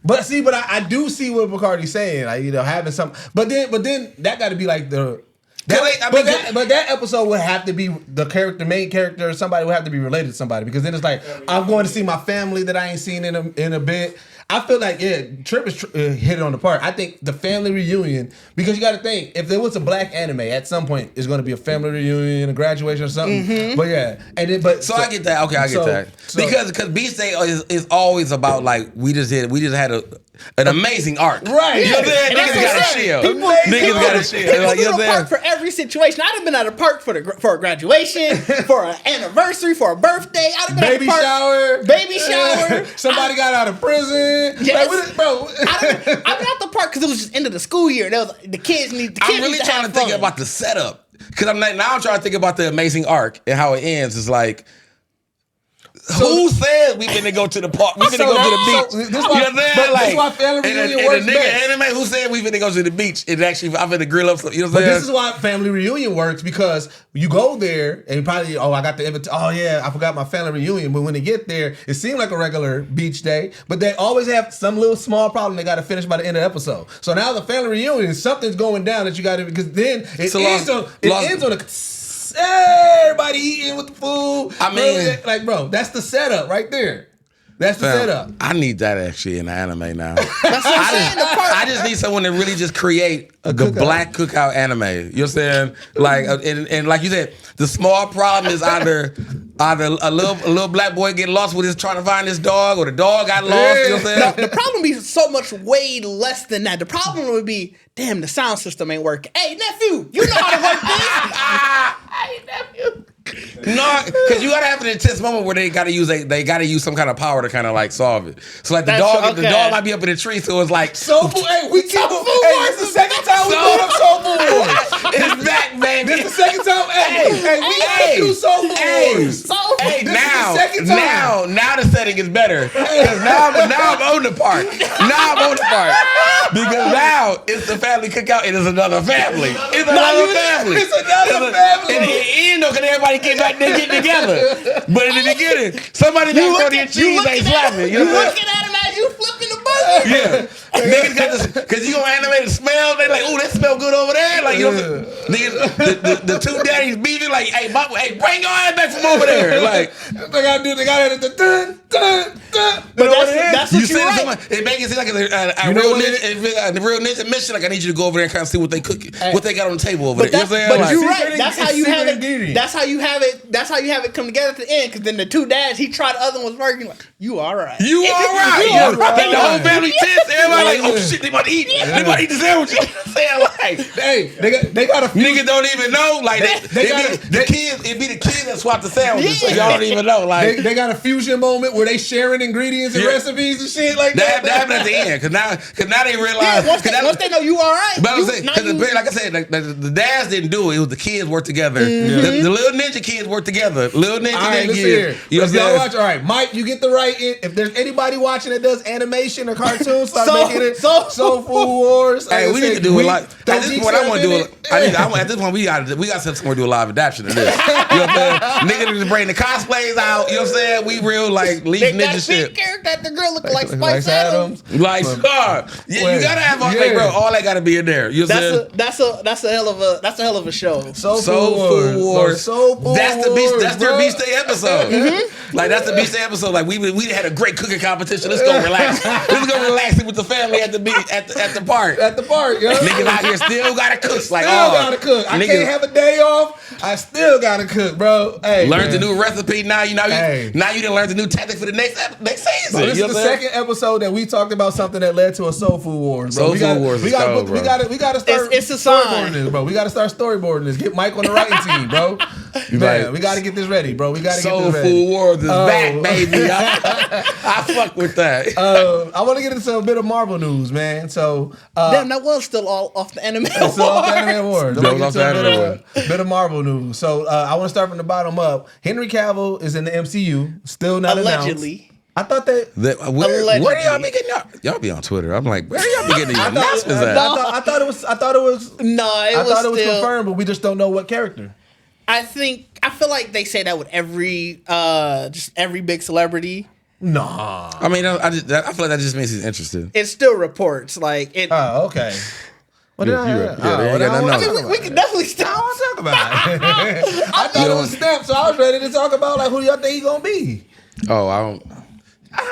But I do see what McCarty's saying, like having some. But then that got to be like the. But that episode would have to be the main character, or somebody would have to be related to somebody because then it's like I'm going to see my family that I ain't seen in a bit. I feel like Trip is hit it on the park. I think the family reunion because you got to think if there was a black anime at some point it's going to be a family reunion, a graduation or something. Mm-hmm. But yeah, and then I get that. Okay, I get that because Beach Day is always about like we just had an amazing arc. Right. You know what I'm saying? Niggas got a shield. Niggas got a shield. Like, you know what I'm saying? For every situation. I'd have been at a park for a graduation, for an anniversary, for a birthday. I'd have been baby at a park. Baby shower. Somebody got out of prison. Yes. Bro. I've been at the park because it was just end of the school year. The kids need I'm really trying to think about the setup. Because I'm trying to think about the amazing arc and how it ends. It's like, who said we finna go to the park? We finna go to the beach. This is why family reunion works best. And a nigga anime who said we finna go to the beach. It actually, I'm finna grill up. You know what I'm saying? This is why family reunion works because you go there and you probably, I got the invitation. Oh yeah, I forgot my family reunion. But when they get there, it seemed like a regular beach day. But they always have some little small problem they got to finish by the end of the episode. So now the family reunion, something's going down that you got to because then it ends on a. Everybody eating with the food. I mean, like, bro, that's the setup right there. That's the setup. I need that actually in the anime now. I just need someone to really just create the black cookout anime. You know what I'm saying? Like, and like you said, the small problem is either a little black boy get lost with his trying to find his dog, or the dog got lost. You know what I'm saying? No, the problem be so much way less than that. The problem would be, damn, the sound system ain't working. Hey, nephew, you know how to work this. Hey, nephew. No, because you gotta have an intense moment where they gotta use some kind of power to kind of like solve it. So like the dog might be up in the tree, so it's like Soul Food. Hey, we keep it. Hey, it's the second time we brought up Soul Food Wars. It's back, baby. This the second time. Hey, we gotta do Soul Food Wars. Hey, now the setting is better. Because now I'm on the part. Because now it's the family cookout. It is another family. It's another family. And in the end, though, because everybody came back there get together. But in the beginning, somebody macaroni and cheese ain't slapping. You looking at him as you flipping the burger. Yeah. Niggas got this, because you gonna animate the smell. They like, ooh, that smell good over there. Like, you know, niggas, the two daddies beefing, like, hey, bring your ass back from over there. Like, they gotta do the dun, dun, dun. But that's what you're right. It makes it seem like a real ninja mission. Like, I need you to go over there and kind of see what they cook, what they got on the table over there. But you're right. That's how you have it. That's how you have it come together at the end. Because then the two dads, he tried, the other one was working. Like, you all right? You all right? The whole family tense. Everybody like, oh shit, they about to eat. They about to eat the sandwich. You know what I'm saying? Like, hey, they got a niggas don't even know. Like, it be the kids that swap the sandwiches, so y'all don't even know. Like, they got a fusion moment where they sharing ingredients and recipes and shit like that. That happened at the end, because now they realize. Once they know you all right. But I was saying, like I said, the dads didn't do it. It was the kids worked together. The little ninja kids worked together. Little ninja kids. Y'all watch. All right, Mike, you get the right. If there's anybody watching that does animation or cartoons, start making it Soul Food Wars. Hey, we need to do it like at this point. I want to do it. At this point, we got to somewhere do a live adaptation of this. You know what I'm saying? Nigga just bring the cosplays out. You know what I'm saying? We real like leaf ninja shit. Character that the girl looking like Spice Adams. Like, you gotta have bro. All that gotta be in there. You know what I'm saying? That's a hell of a show. Soul Food Wars. That's the beast. That's their Beast Day episode. Like, that's the Beast Day episode. Like, we had a great cooking competition. Let's go relax. Let's go relax with the family at the park. At the park, yo. Niggas out here still gotta cook. Like, gotta cook. I can't have a day off. I still gotta cook, bro. Hey, learn the new recipe. Now you done learned the new tactic for the next season. So this is the second episode that we talked about something that led to a Soul Food Wars. Bro. We gotta start. It's a sign, storyboarding this, bro. We gotta start storyboarding this. Get Mike on the writing team, bro. Man, we gotta get this ready, bro. We gotta Soul get this ready. Food Wars is back, baby. I fuck with that. I want to get into a bit of Marvel news, man. So damn, that was still all off the anime awards. Still off the anime awards. A bit of Marvel news. So I want to start from the bottom up. Henry Cavill is in the MCU, still not allegedly. Announced. I thought that. Where y'all be getting y'all be on Twitter? I'm like, where y'all be getting these announcements at? I thought it was confirmed, but we just don't know what character. I feel like they say that with every big celebrity. Nah. I mean, I feel like that just means he's interested. It still reports like it. Oh, okay. We can definitely still talk about it. I thought it was Snap, so I was ready to talk about like who y'all think he gonna be. Oh, I don't.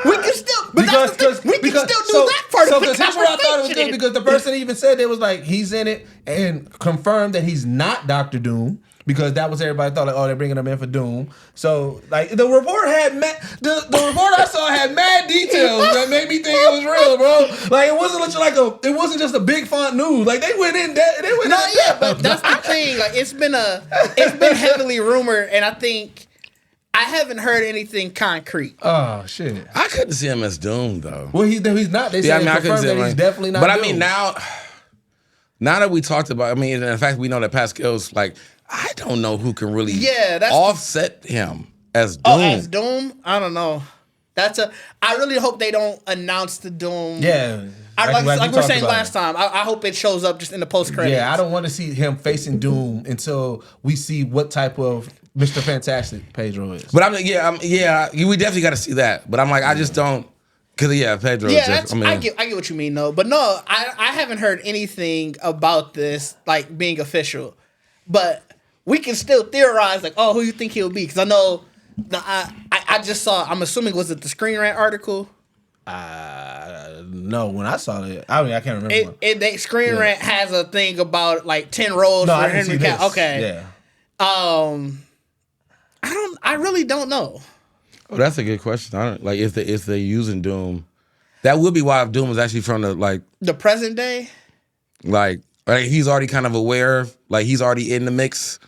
We can still, but that's the thing. We can still do that part of the conversation. That's what I thought it was good, because the person even said it was like he's in it and confirmed that he's not Dr. Doom. Because that was everybody thought like, oh, they're bringing him in for Doom. So like the report had the report I saw had mad details that made me think it was real, bro. Like it wasn't just a big font news. Like they went in that. But that's the thing. Like it's been heavily rumored, and I think I haven't heard anything concrete. Oh shit! I couldn't see him as Doom though. Well, he's not. They said confirmed that he's definitely not. But Doom. I mean now that we talked about, in fact we know that Pascal's like. I don't know who can really offset him as Doom. Oh, as Doom? I don't know. I really hope they don't announce the Doom. Yeah. Like we were saying last time, I hope it shows up just in the post-credits. Yeah, I don't want to see him facing Doom until we see what type of Mr. Fantastic Pedro is. But we definitely got to see that. But I'm like, I just don't. Because, Pedro. Yeah, I get what you mean, though. But no, I haven't heard anything about this, like, being official. But we can still theorize, like, oh, who you think he'll be? Because I know, I I just saw. I'm assuming was it the Screen Rant article? No, when I saw it, I mean I can't remember. Screen Rant has a thing about like 10 roles for Henry Cavill. Okay. Yeah. I really don't know. Oh, that's a good question. I don't like if they're using Doom. That would be why if Doom was actually from the present day. Like he's already kind of aware, like he's already in the mix.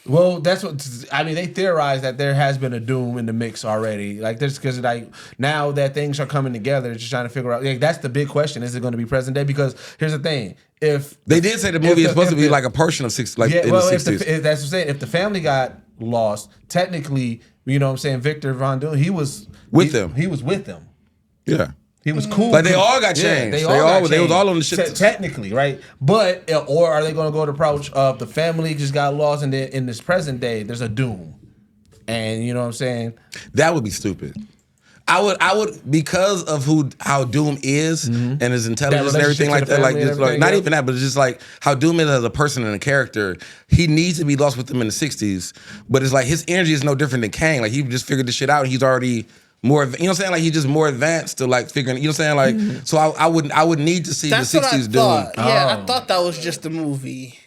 Well, that's what I mean. They theorize that there has been a Doom in the mix already. Like there's because like now that things are coming together, just trying to figure out. Like, that's the big question: is it going to be present day? Because here's the thing: if they did say the movie is supposed to be like a portion of in the 60s. That's what I'm saying. If the family got lost, technically, you know what I'm saying. Victor Von Doom, he was with them. He was with them. Yeah. He was cool. Like they all got changed. Yeah, they was all on the shit. Technically, right? But or are they going to go the approach of the family just got lost and then in this present day there's a Doom, and you know what I'm saying? That would be stupid. I would because of how Doom is and his intelligence and everything like that. Like just like not even that, but it's just like how Doom is as a person and a character. He needs to be lost with them in the 60s, but it's like his energy is no different than Kang. Like he just figured this shit out and he's already. More, you know what I'm saying? Like he's just more advanced to like figuring, you know what I'm saying? Like, so I would need to see That's the 60s Doom. Yeah, I thought that was just a movie.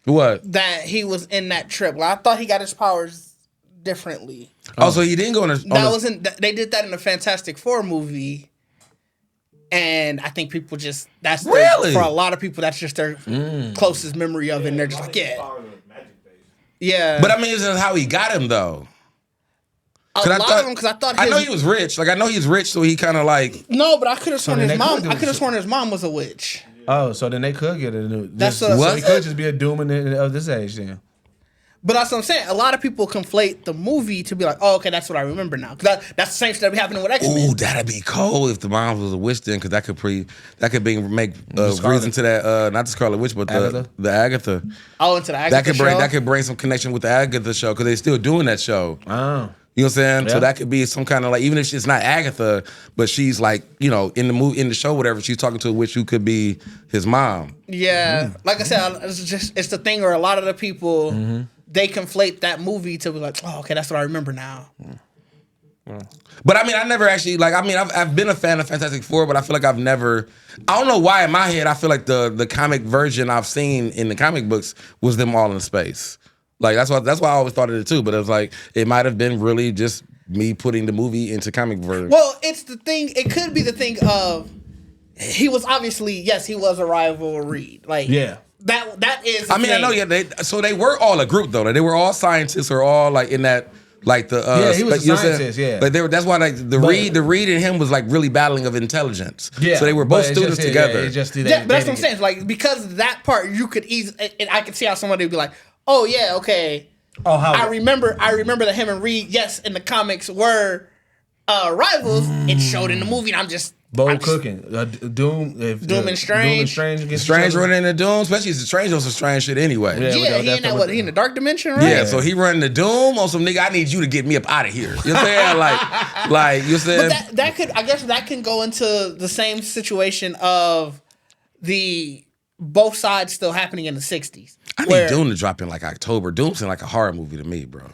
What? That he was in that trip. Like, I thought he got his powers differently. Oh, so he didn't go They did that in the Fantastic Four movie. And I think people just, for a lot of people, that's just their closest memory of it. And they're just like, yeah. Yeah. But I mean, it's just how he got him though. A lot of them, because I thought I know he was rich. Like I know he's rich, so he kind of like. No, but I could have sworn his mom. I could have sworn his mom was a witch. Oh, so then they could get a new. So he could just be a Doom of this age then. But that's what I'm saying. A lot of people conflate the movie to be like, oh, okay, that's what I remember now. Because that's the same stuff happening with X-Men. Ooh, that'd be cold if the mom was a witch then, because that could make reason to that. Not the Scarlet Witch, but the Agatha. Oh, into the Agatha show? That could bring some connection with the Agatha show because they're still doing that show. Oh. You know what I'm saying? Yeah. So that could be some kind of like, even if it's not Agatha, but she's like, you know, in the show, whatever, she's talking to a witch who could be his mom. Yeah. Like I said, it's the thing where a lot of the people, they conflate that movie to be like, oh, okay, that's what I remember now. But I mean, I never actually, like, I mean, I've been a fan of Fantastic Four, but I feel like I don't know why in my head, I feel like the comic version I've seen in the comic books was them all in space. Like that's why I always thought of it too. But it was like it might have been really just me putting the movie into comic version. Well, it's the thing. It could be the thing of he was obviously he was a rival Reed. Like that is. I mean, I know they were all a group though. Like, they were all scientists or all like in that. Like the he was a scientist, But that's why like the Reed and him was like really battling of intelligence. Yeah, so they were both students together. But that's what I'm saying. Like because of that part, you could easily. I could see how somebody would be like, oh yeah, okay. Oh, how I remember that him and Reed, yes, in the comics were rivals. It showed in the movie, and I'm just cooking. Doom and Strange. Strange running into Doom, especially Strange on some strange shit anyway. Yeah, he in the dark dimension, right? Yeah, so he running the Doom on some nigga. I need you to get me up out of here. You know what I'm saying? like you said. But that could, I guess, that can go into the same situation of the both sides still happening in the 60s. I need Doom to drop in like October. Doom seems like a horror movie to me, bro.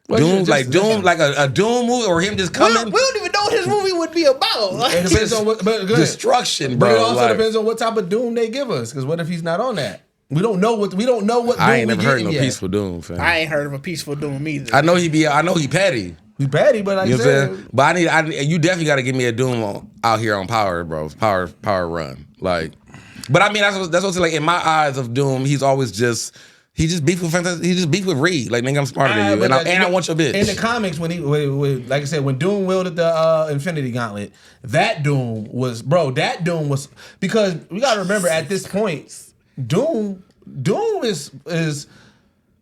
Doom like a Doom movie or him just coming. We don't even know what his movie would be about. Like, it depends on what destruction, bro. But it also depends on what type of Doom they give us. Because what if he's not on that? We don't know what Doom I ain't never heard of no Peaceful Doom, fam. I ain't heard of a Peaceful Doom either. I know he petty. He petty, but like you said, but you definitely got to give me a Doom out here on Power, bro. Power run, like. But I mean, that's what's like in my eyes of Doom. He's always just beef with Fantastic. He just beef with Reed. Like nigga, I'm smarter than you, and I want your bitch. In the comics, when like I said, when Doom wielded the Infinity Gauntlet, that Doom was because we gotta remember at this point, Doom is.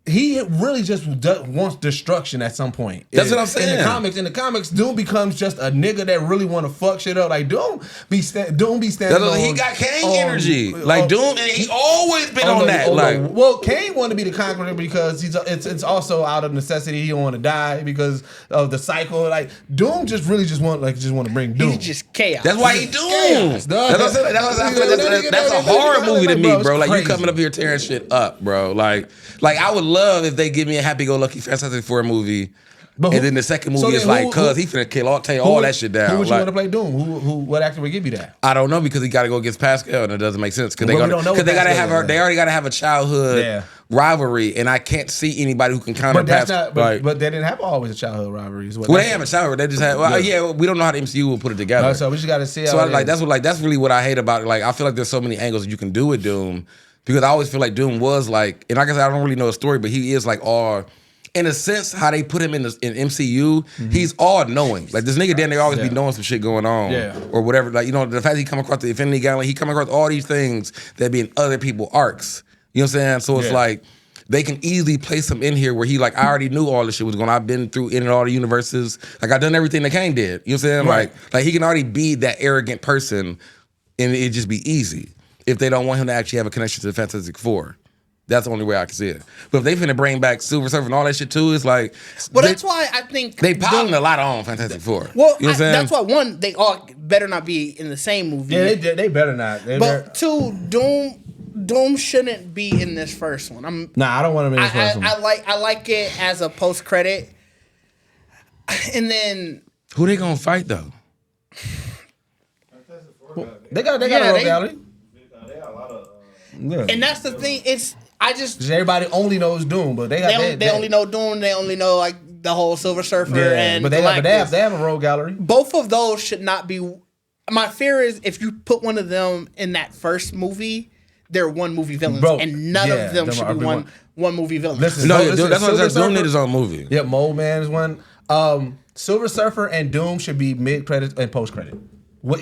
He really just wants destruction at some point. That's what I'm saying. In the comics, Doom becomes just a nigga that really want to fuck shit up. Like Doom be standing on. He got Kang energy. Like Doom, and he always been on that. Well, Kang want to be the conqueror because it's also out of necessity. He don't want to die because of the cycle. Like Doom just want to bring Doom. He's just chaos. That's why he Doom. That's what I'm saying. That's a horror movie to me, bro. Like you coming up here tearing shit up, bro. Like I would love if they give me a happy-go-lucky Fantastic Four movie And then the second movie is like, cuz he finna take all that shit down. Who would you want to play Doom? What actor would give you that? I don't know because he got to go against Pascal, and it doesn't make sense because they already got to have a childhood rivalry, and I can't see anybody who can counter Pascal. But they didn't have always a childhood rivalry. Well, they have a childhood. They just had. Well, we don't know how the MCU will put it together. So we just got to see. So that's really what I hate about it. Like I feel like there's so many angles you can do with Doom because I always feel like Doom was like, and like I said, I don't really know the story, but he is like all. In a sense, how they put him in MCU, he's all knowing. Like this nigga, they always be knowing some shit going on, or whatever. Like the fact he come across the Infinity Gauntlet, he come across all these things that be in other people's arcs. You know what I'm saying? So it's like they can easily place him in here where he like I already knew all this shit was going. I've been through in and all the universes. Like I done everything that Kang did. You know what I'm saying? Right. Like he can already be that arrogant person, and it'd just be easy if they don't want him to actually have a connection to the Fantastic Four. That's the only way I can see it. But if they finna bring back Silver Surfer and all that shit too, it's like. Well, that's why I think they piling a lot on Fantastic Four. Well, you know that's why they all better not be in the same movie. Yeah, they better not. But two, Doom shouldn't be in this first one. I don't want him in this first one. I like it as a post credit, and then who they gonna fight though? They got a rogue gallery. They got a lot of. And that's the thing. Everybody only knows Doom, but they only know Doom. They only know like the whole Silver Surfer and but they have a rogue gallery. Both of those should not be. My fear is if you put one of them in that first movie, they're one movie villains, and none of them should be one movie villains. That's why Doom need his own movie. Yeah, Mole Man is one. Silver Surfer and Doom should be mid credit and post credit.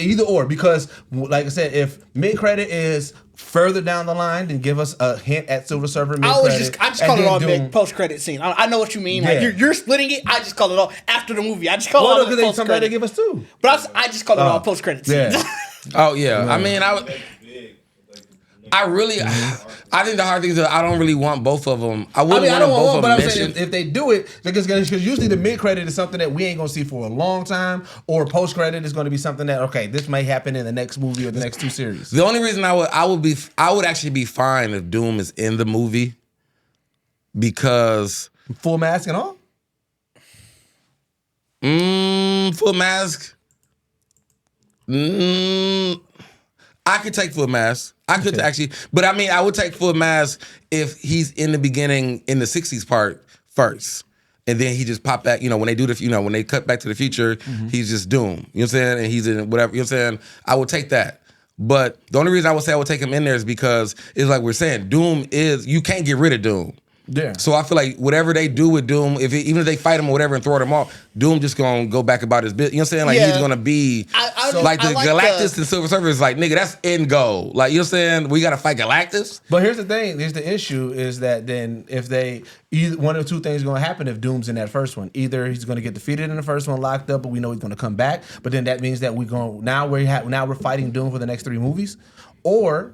Either or, because like I said, if mid credit is further down the line, then give us a hint at Silver Surfer mid credit. I just call it all mid post credit scene. I know what you mean. Like you're splitting it. I just call it all after the movie. I just call it all post credit. Somebody they give us two. But I just call it all post credit scenes. Oh yeah, I mean I think the hard thing is that I don't really want both of them. I don't want both of them. But I'm saying if they do it, because usually the mid credit is something that we ain't gonna see for a long time, or post credit is gonna be something that this may happen in the next movie or the next two series. The only reason I would actually be fine if Doom is in the movie because full mask and all. Full mask. I could take full mask. I could actually, but I mean, I would take full mask if he's in the beginning in the 60s part first. And then he just pop back, when they do when they cut back to the future, he's just Doom. You know what I'm saying? And he's in whatever, you know what I'm saying? I would take that. But the only reason I would say I would take him in there is because it's like we're saying, Doom you can't get rid of Doom. Yeah. So I feel like whatever they do with Doom, even if they fight him or whatever and throw him off, Doom just gonna go back about his business. You know what I'm saying? Like he's gonna be like Galactus and Silver Surfer is like, nigga, that's end goal. Like, you know what I'm saying? We gotta fight Galactus. But here's the thing. Here's the issue is that then if one of two things is gonna happen if Doom's in that first one. Either he's gonna get defeated in the first one, locked up, but we know he's gonna come back. But then that means that now we're fighting Doom for the next 3 movies, or.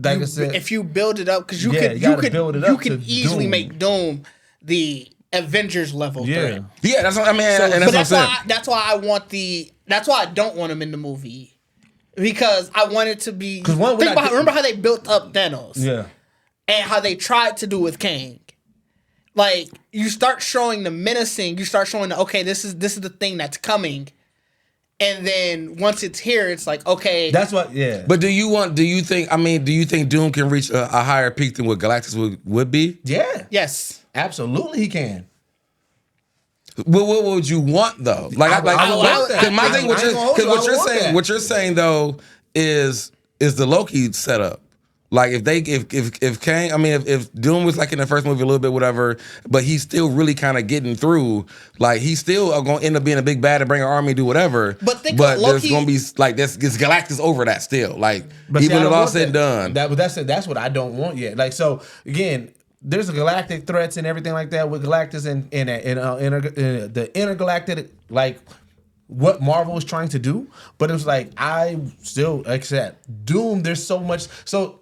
Like I said, if you build it up, because you can easily make Doom the Avengers level threat. Yeah, that's what I mean. That's why I don't want him in the movie, because I want it to be. Remember how they built up Thanos, and how they tried to do with Kang. Like you start showing the menacing, you start showing this is the thing that's coming. And then once it's here, it's like, okay. That's what, But do you think Doom can reach a higher peak than what Galactus would be? Yeah. Yes. Absolutely he can. What would you want though? What you're saying though is the Loki setup. Like if Kang, if Doom was like in the first movie a little bit, whatever, but he's still really kind of getting through. Like he's still gonna end up being a big bad and bring an army, do whatever. But there's gonna be like it's Galactus over that still. Like even when it's all said and done. That's what I don't want yet. Like so again, there's a galactic threats and everything like that with Galactus and the intergalactic like. What Marvel is trying to do, but it was like I still accept Doom. There's so much so.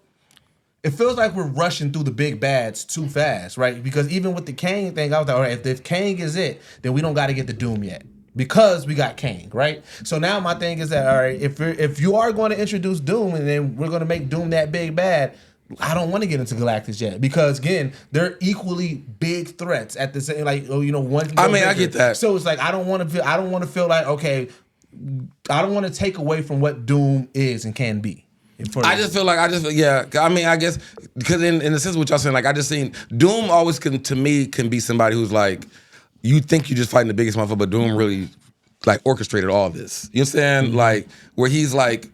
It feels like we're rushing through the big bads too fast, right? Because even with the Kang thing, I was like, all right, if Kang is it, then we don't got to get the Doom yet because we got Kang, right? So now my thing is that, all right, if you are going to introduce Doom and then we're going to make Doom that big bad, I don't want to get into Galactus yet because again, they're equally big threats at the same. Like, one. I mean, I get that. So it's like I don't want to feel like okay. I don't want to take away from what Doom is and can be. I feel like I mean, I guess because in the sense of what y'all saying, like I just seen Doom always can be somebody who's like, you think you're just fighting the biggest motherfucker, but Doom really like orchestrated all this. You know what I'm saying? Mm-hmm. Like where he's like,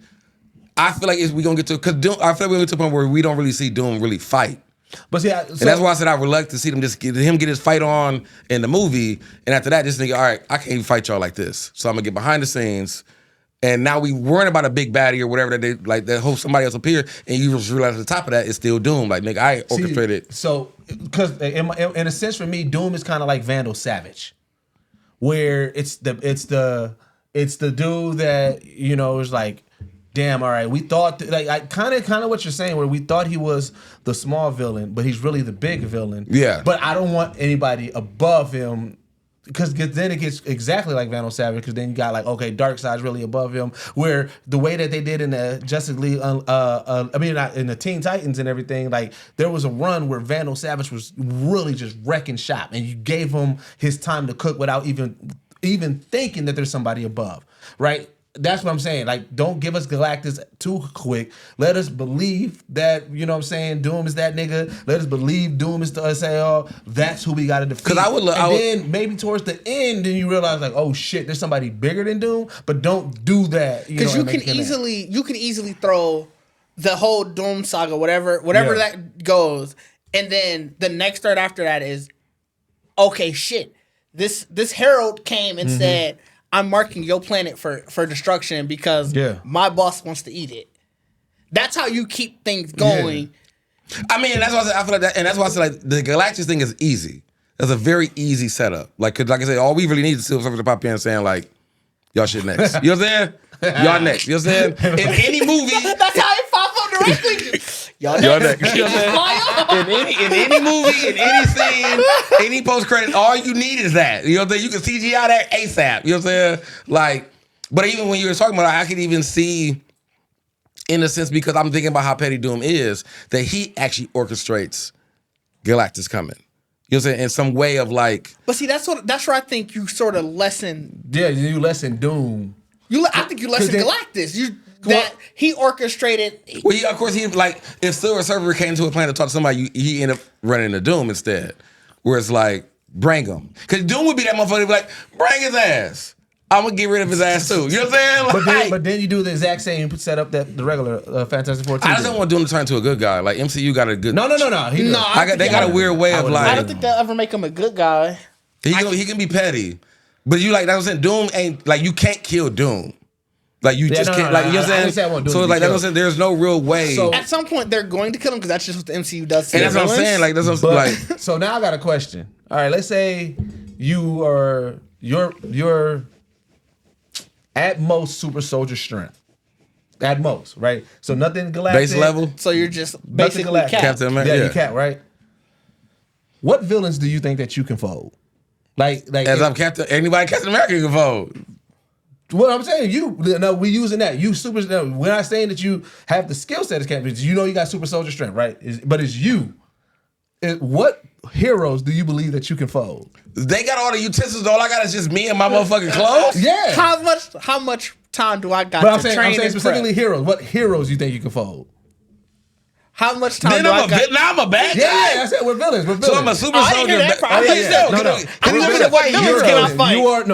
I feel like we gonna get to because Doom. I feel like we're gonna get to a point where we don't really see Doom really fight. But see, and that's why I said I would like to see them get his fight on in the movie, and after that, this nigga, all right, I can't even fight y'all like this, so I'm gonna get behind the scenes. And now we weren't about a big baddie or whatever that they like that hope somebody else appear, and you just realize at the top of that it's still Doom. Like nigga, I orchestrated. So because in a sense for me, Doom is kind of like Vandal Savage, where it's the dude that is like, damn, all right, we thought like kind of what you're saying, where we thought he was the small villain, but he's really the big villain. Yeah. But I don't want anybody above him. Because then it gets exactly like Vandal Savage. Because then you got like, okay, Darkseid's really above him. Where the way that they did in the Justice League, in the Teen Titans and everything, like there was a run where Vandal Savage was really just wrecking shop, and you gave him his time to cook without even thinking that there's somebody above, right? That's what I'm saying. Like, don't give us Galactus too quick. Let us believe that, Doom is that nigga. Let us believe Doom is the SAO. That's who we got to defeat. Then maybe towards the end, then you realize like, oh shit, there's somebody bigger than Doom. But don't do that. Because you can easily throw the whole Doom saga, whatever that goes, and then the next threat after that is, okay, shit. This Herald came and said, I'm marking your planet for destruction because my boss wants to eat it. That's how you keep things going. Yeah. I mean, that's why I feel like that, and that's why I said like the Galactus thing is easy. That's a very easy setup. Like, cause like I said, all we really need is Silver to pop in and saying like, y'all shit next. You know what I'm saying? Y'all next. You know what I'm saying? In any movie, that's how it pops up directly. Y'all next. You know what I'm saying? In any movie, in any scene, any post credit, all you need is that. You know what I'm saying? You can CGI that ASAP. You know what I'm saying? Like, but even when you were talking about it, I could even see, in a sense, because I'm thinking about how petty Doom is, that he actually orchestrates Galactus coming. You know what I'm saying? In some way of like. But see, that's where I think you sort of lessen. Yeah, you lessen Doom. I think you lessen Galactus. He orchestrated. Well, of course, he like if Silver Surfer came to a planet to talk to somebody, he ended up running into Doom instead. Where it's like, bring him, because Doom would be that motherfucker. Be like, bring his ass. I'm gonna get rid of his ass too. You know what I'm saying? But then you do the exact same setup that the regular Fantastic Four. I just don't want Doom to turn into a good guy. Like MCU got a good. No. They got a weird way of like. I don't think they'll ever make him a good guy. He can be petty, but you like that was saying. Doom ain't like you can't kill Doom. Like you just can't, like you know what I'm saying. So like that's what I'm saying. There's no real way. So at some point they're going to kill him because that's just what the MCU does. And that's what I'm saying. Like that's what I'm like. So now I got a question. All right, let's say you're at most super soldier strength. At most, right? So nothing galactic. Base level. So you're just basically Captain America. Yeah, you Cap, right? What villains do you think that you can fold? Like as I'm Captain, anybody Captain America can fold. What I'm saying, we using that. You super. We're not saying that you have the skill set as Captain. You got super soldier strength, right? But it's you. What heroes do you believe that you can fold? They got all the utensils. All I got is just me and my motherfucking clothes. Yeah. How much time do I got but to train? I'm saying specifically heroes. What heroes you think you can fold? How much time do I got? Now I'm a bad guy. Yeah, I said we're villains. So I'm a super soldier.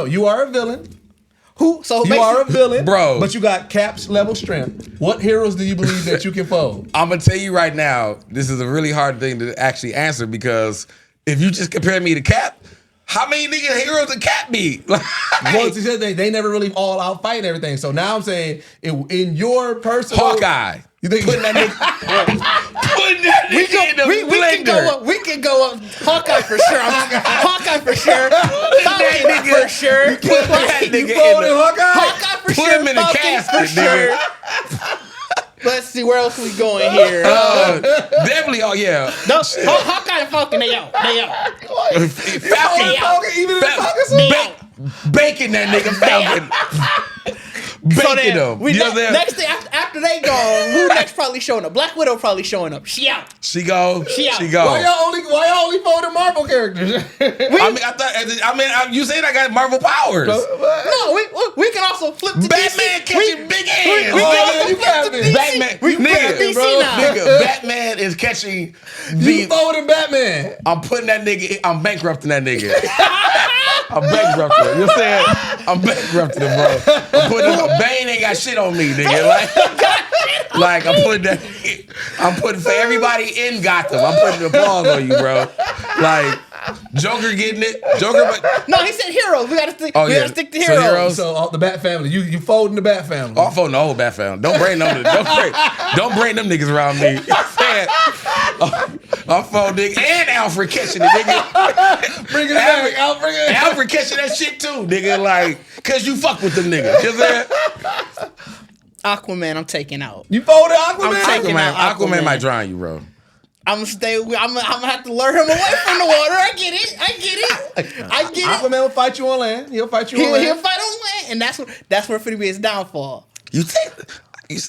You are a villain. So you are a villain, bro. But you got Cap's level strength. What heroes do you believe that you can fold? I'm gonna tell you right now, this is a really hard thing to actually answer because if you just compare me to Cap, how many nigga heroes did Cap beat? Well, they never really all out fight and everything. So now I'm saying, in your personal Hawkeye. You think putting that nigga in the blender. We can go up Hawkeye for sure. Hawkeye for sure. Falcon for sure. Hawkeye for sure. Put him in a casket, nigga. Let's see, where else we going here? Definitely, Hawkeye and Falcon, they out. Falcon, even Falcon, bacon that nigga Falcon. Baking them. Next thing after they go, who next probably showing up? Black Widow probably showing up. She out. She go. Why y'all only voting Marvel characters? You saying I got Marvel powers? No, we can also flip to Batman DC. catching big hands. We can also flip to DC. Batman, Batman is catching. You voting Batman? I'm putting that nigga. I'm bankrupting that nigga. I'm bankrupting him. You know what I'm saying? I'm bankrupting him, bro. I'm putting him. Bane ain't got shit on me, nigga. Like I'm putting for everybody in Gotham. I'm putting applause on you, bro. Like Joker getting it. But no, he said heroes. We gotta stick. We gotta stick to heroes. So the Bat family. You folding the Bat family. I'm folding the whole Bat family. Don't bring them. Don't bring them niggas around me. You know what I'm saying? I'm folding and Alfred catching it, nigga. Bring it back, Alfred. Alfred catching that shit too, nigga. Like, cause you fuck with them niggas. You know what I'm saying? Aquaman, I'm taking out. You folded Aquaman? I'm taking out Aquaman might drown you, bro. I'm gonna stay. I'm gonna have to lure him away from the water. I get it. Aquaman will fight you on land. He'll fight you on land. He'll fight on land, and that's where finna be his downfall. You think?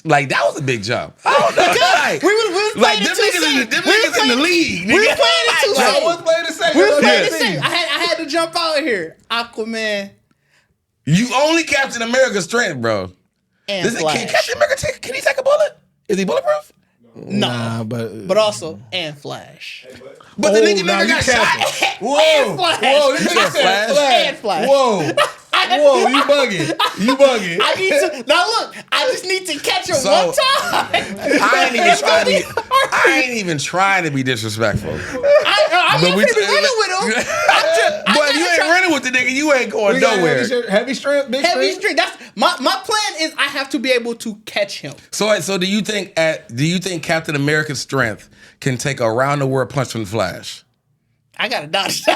Like that was a big jump. I don't know. Like, we was like them niggas in the league. We was playing it too safe. I was playing the same. We was playing the same. I had to jump out here. Aquaman. You only Captain America's strength, bro. And Flash. Can Captain America can he take a bullet? Is he bulletproof? No. Nah, but also and Flash. But the nigga never got shot. And Flash. Whoa, this nigga said Flash. And Flash. Whoa, you bugging. I need to now look. I just need to catch him one time. I ain't even trying to be disrespectful. I'm not running with him. But if you ain't running with the nigga, you ain't going nowhere. Heavy strength, big strength. That's my plan is I have to be able to catch him. So do you think Captain America's strength can take a round the world punch from the Flash? I gotta dodge. Now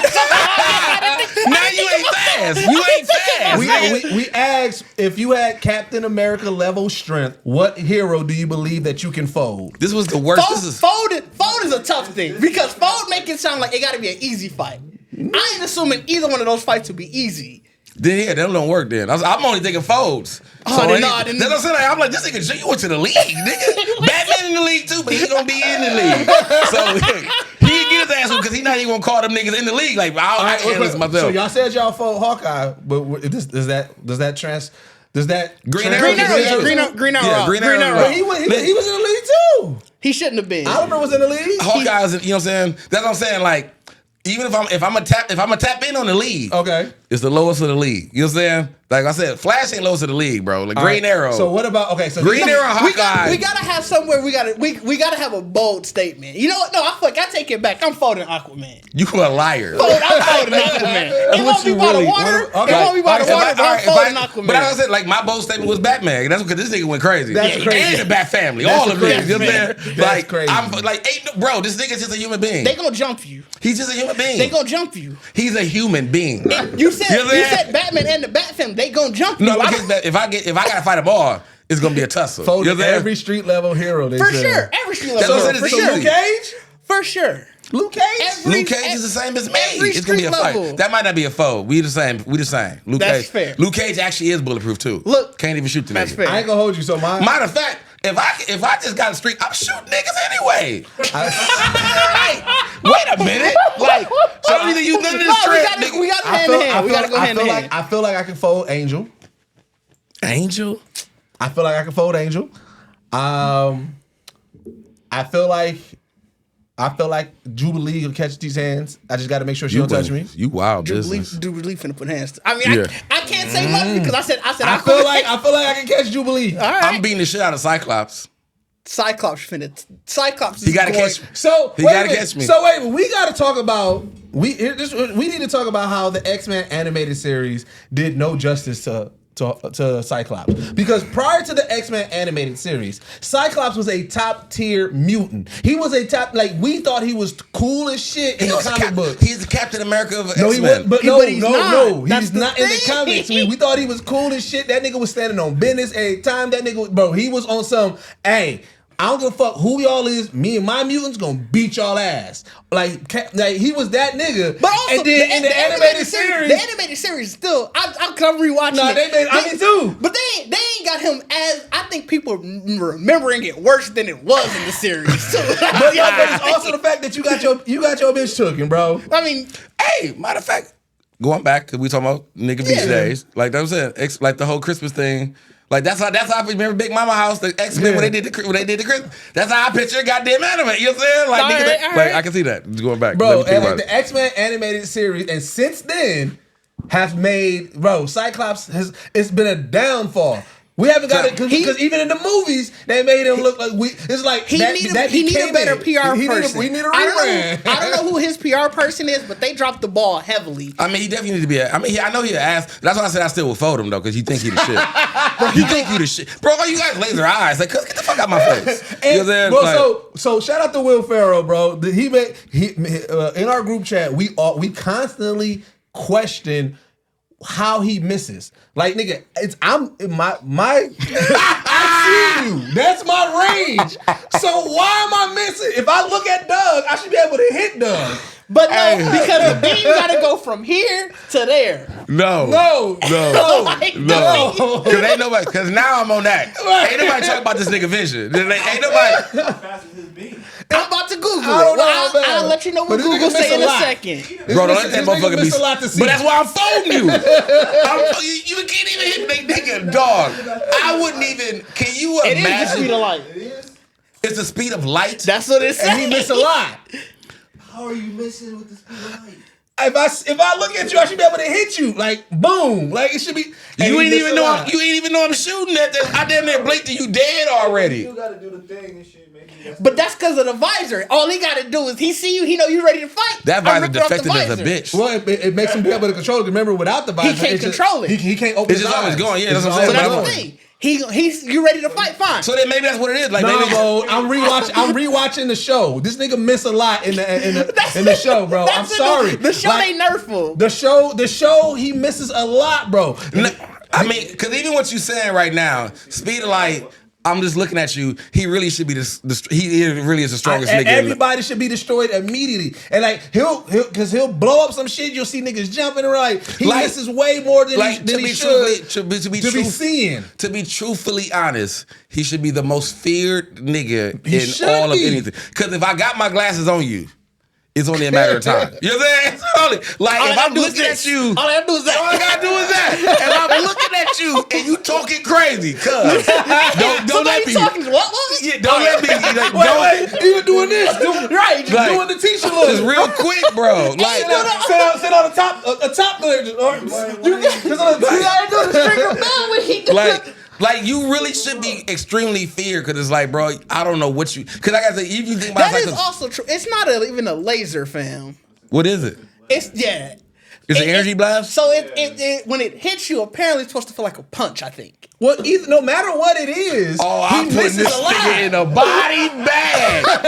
you ain't fast. You ain't fast. We asked if you had Captain America level strength, what hero do you believe that you can fold? This was the worst. Fold is a tough thing because fold make it sound like it gotta be an easy fight. I ain't assuming either one of those fights will be easy. Then that don't work. Then I'm only thinking folds. I didn't. That's what I'm saying. I'm like, this nigga, you went to the league, nigga. Batman in the league too, but he gonna be in the league. So he didn't get his ass because he not even gonna call them niggas in the league. Like I handle this myself. So y'all said y'all fold Hawkeye, but does that Green Arrow? Green Arrow. He was in the league too. He shouldn't have been. Oliver was in the league. Hawkeye's, you know what I'm saying? That's what I'm saying. Like, even if I'm a tap in on the league, okay, it's the lowest of the league. You know what I'm saying? Like I said, Flash ain't lowest of the league, bro. Like Green Arrow. So what about Green Arrow, Hawkeye? We gotta have somewhere. We gotta have a bold statement. You know what? No, I take it back. I'm folding Aquaman. You a liar. I'm folding Aquaman. It won't be by the water. It won't be by the water. But I'm folding Aquaman. But I said, like my bold statement was Batman. That's because this nigga went crazy. That's crazy. And the Bat family, all of it. You know what I'm saying? Like crazy. I'm like, bro, this nigga's just a human being. They gonna jump you. He's just a human being. They gonna jump you. He's a human being. You said Batman and the Bat family. They gonna jump you. No, if I gotta fight them all, it's gonna be a tussle. Fold every street level hero. For sure, every street level. So Luke Cage? For sure. Luke Cage? Luke Cage is the same as me. It's gonna be a fight. That might not be a foe. We the same. Luke That's Cage. fair. Luke Cage actually is bulletproof too. Look, can't even shoot the that's nigga. fair. I ain't gonna hold you. So matter of fact, if I just got a streak, I'm shooting niggas anyway. Wait a minute. Like, so I don't even use none of this strength. We got hand in hand. We gotta go hand in hand. I feel like I can fold Angel. Angel? I feel like I can fold Angel. I feel like Jubilee will catch these hands. I just got to make sure she don't touch me. You wild business. Jubilee finna put hands. I mean, I can't say much because I said I feel like I can catch Jubilee. All right. I'm beating the shit out of Cyclops. Cyclops He gotta catch me. He gotta catch me. So wait, we gotta talk about we need to talk about how the X-Men animated series did no justice to Cyclops. Because prior to the X-Men animated series, Cyclops was a top tier mutant. He was a top, like, we thought he was cool as shit in the comic book. He's the Captain America of No, X-Men. but he's not. He's not in the thing. comics. We thought he was cool as shit. That nigga was standing on business every time. That nigga, bro, he was on some, hey, I don't give a fuck who y'all is. Me and my mutants gonna beat y'all ass. Like he was that nigga. But also, and then in the animated series, the animated series still, I'm rewatching it. I mean too. But they ain't got him as, I think people remembering it worse than it was in the series too. but it's also the fact that you got your bitch tooken, bro. I mean, hey, matter of fact, going back, because we talking about nigga beach days, like that was it. Like the whole Christmas thing. Like that's how I remember Big Mama House, the X-Men when they did the Christmas. That's how I picture goddamn anime. You know what I'm saying? Like, like I can see that. Just going back, bro. And like the X-Men animated series, and since then have made Cyclops it's been a downfall. We haven't got it because even in the movies they made him look like it's like he need a better PR person. We need a rebrand. I don't know who his PR person is, but they dropped the ball heavily. I mean, he definitely needs to be. I know he asked. That's why I said I still would fold him though, because you think he the shit. Bro, you think you the shit, bro? You got laser eyes. Like, get the fuck out my face. You know what I'm saying? Bro, so shout out to Will Ferrell, bro. In our group chat, we constantly question how he misses. Like, nigga, I see you. That's my range. So why am I missing? If I look at Doug, I should be able to hit Doug. But no, because the beam gotta go from here to there. No. Because ain't nobody. Because now I'm on that. Ain't nobody talking about this nigga vision. Ain't nobody. How fast is his beam? I'm about to Google it. I'll let you know what Google say in a second. Bro, don't let that motherfucker be. But that's why I'm folding you. You can't even hit that nigga, dog. I wouldn't even. Can you imagine? It is the speed of light. It's the speed of light. That's what it says. And he missed a lot. How are you missing with the speed of light? If I look at you, I should be able to hit you. Like, boom. Like, it should be. You ain't even know I'm shooting at that. I damn near blinked and you dead already. You gotta do the thing and shit, maybe. But that's because of the visor. All he gotta do is he see you, he know you ready to fight. That visor defective as a bitch. Well, it makes him be able to control it. Remember, without the visor, he can't control it. He can't open his eyes. It's just always going. Yeah, that's what I'm saying. So that's the thing. He's you ready to fight? Fine. So then maybe that's what it is. Like, bro, I'm rewatching the show. This nigga miss a lot in the show, bro. I'm sorry. The show ain't nerful. The show he misses a lot, bro. I mean, because even what you saying right now, speed of light. I'm just looking at you. He really should be he really is the strongest nigga. Everybody should be destroyed immediately, and like he'll blow up some shit. You'll see niggas jumping around. He misses way more than he should. To be seeing. To be truthfully honest, he should be the most feared nigga in all of anything. Because if I got my glasses on you, it's only a matter of time. You know what I'm saying? If I'm looking at you, all I gotta do is that. All I gotta do is that. And I'm looking at you, and you talking crazy, cuz don't let me. What? Yeah, don't let me. Wait, you doing this? Right, just doing the t-shirt look. Just real quick, bro. Like, sit on the top, a top layer. You gotta do the string of bell when he does. Like, you really should be extremely feared because it's like, bro, I don't know what you. Because I gotta say, if you think about that is also true. It's not even a laser, fam. What is it? It's It's an energy blast. So it when it hits you, apparently it's supposed to feel like a punch. I think. Well, no matter what it is, I'm putting this nigga in a body bag. Bro,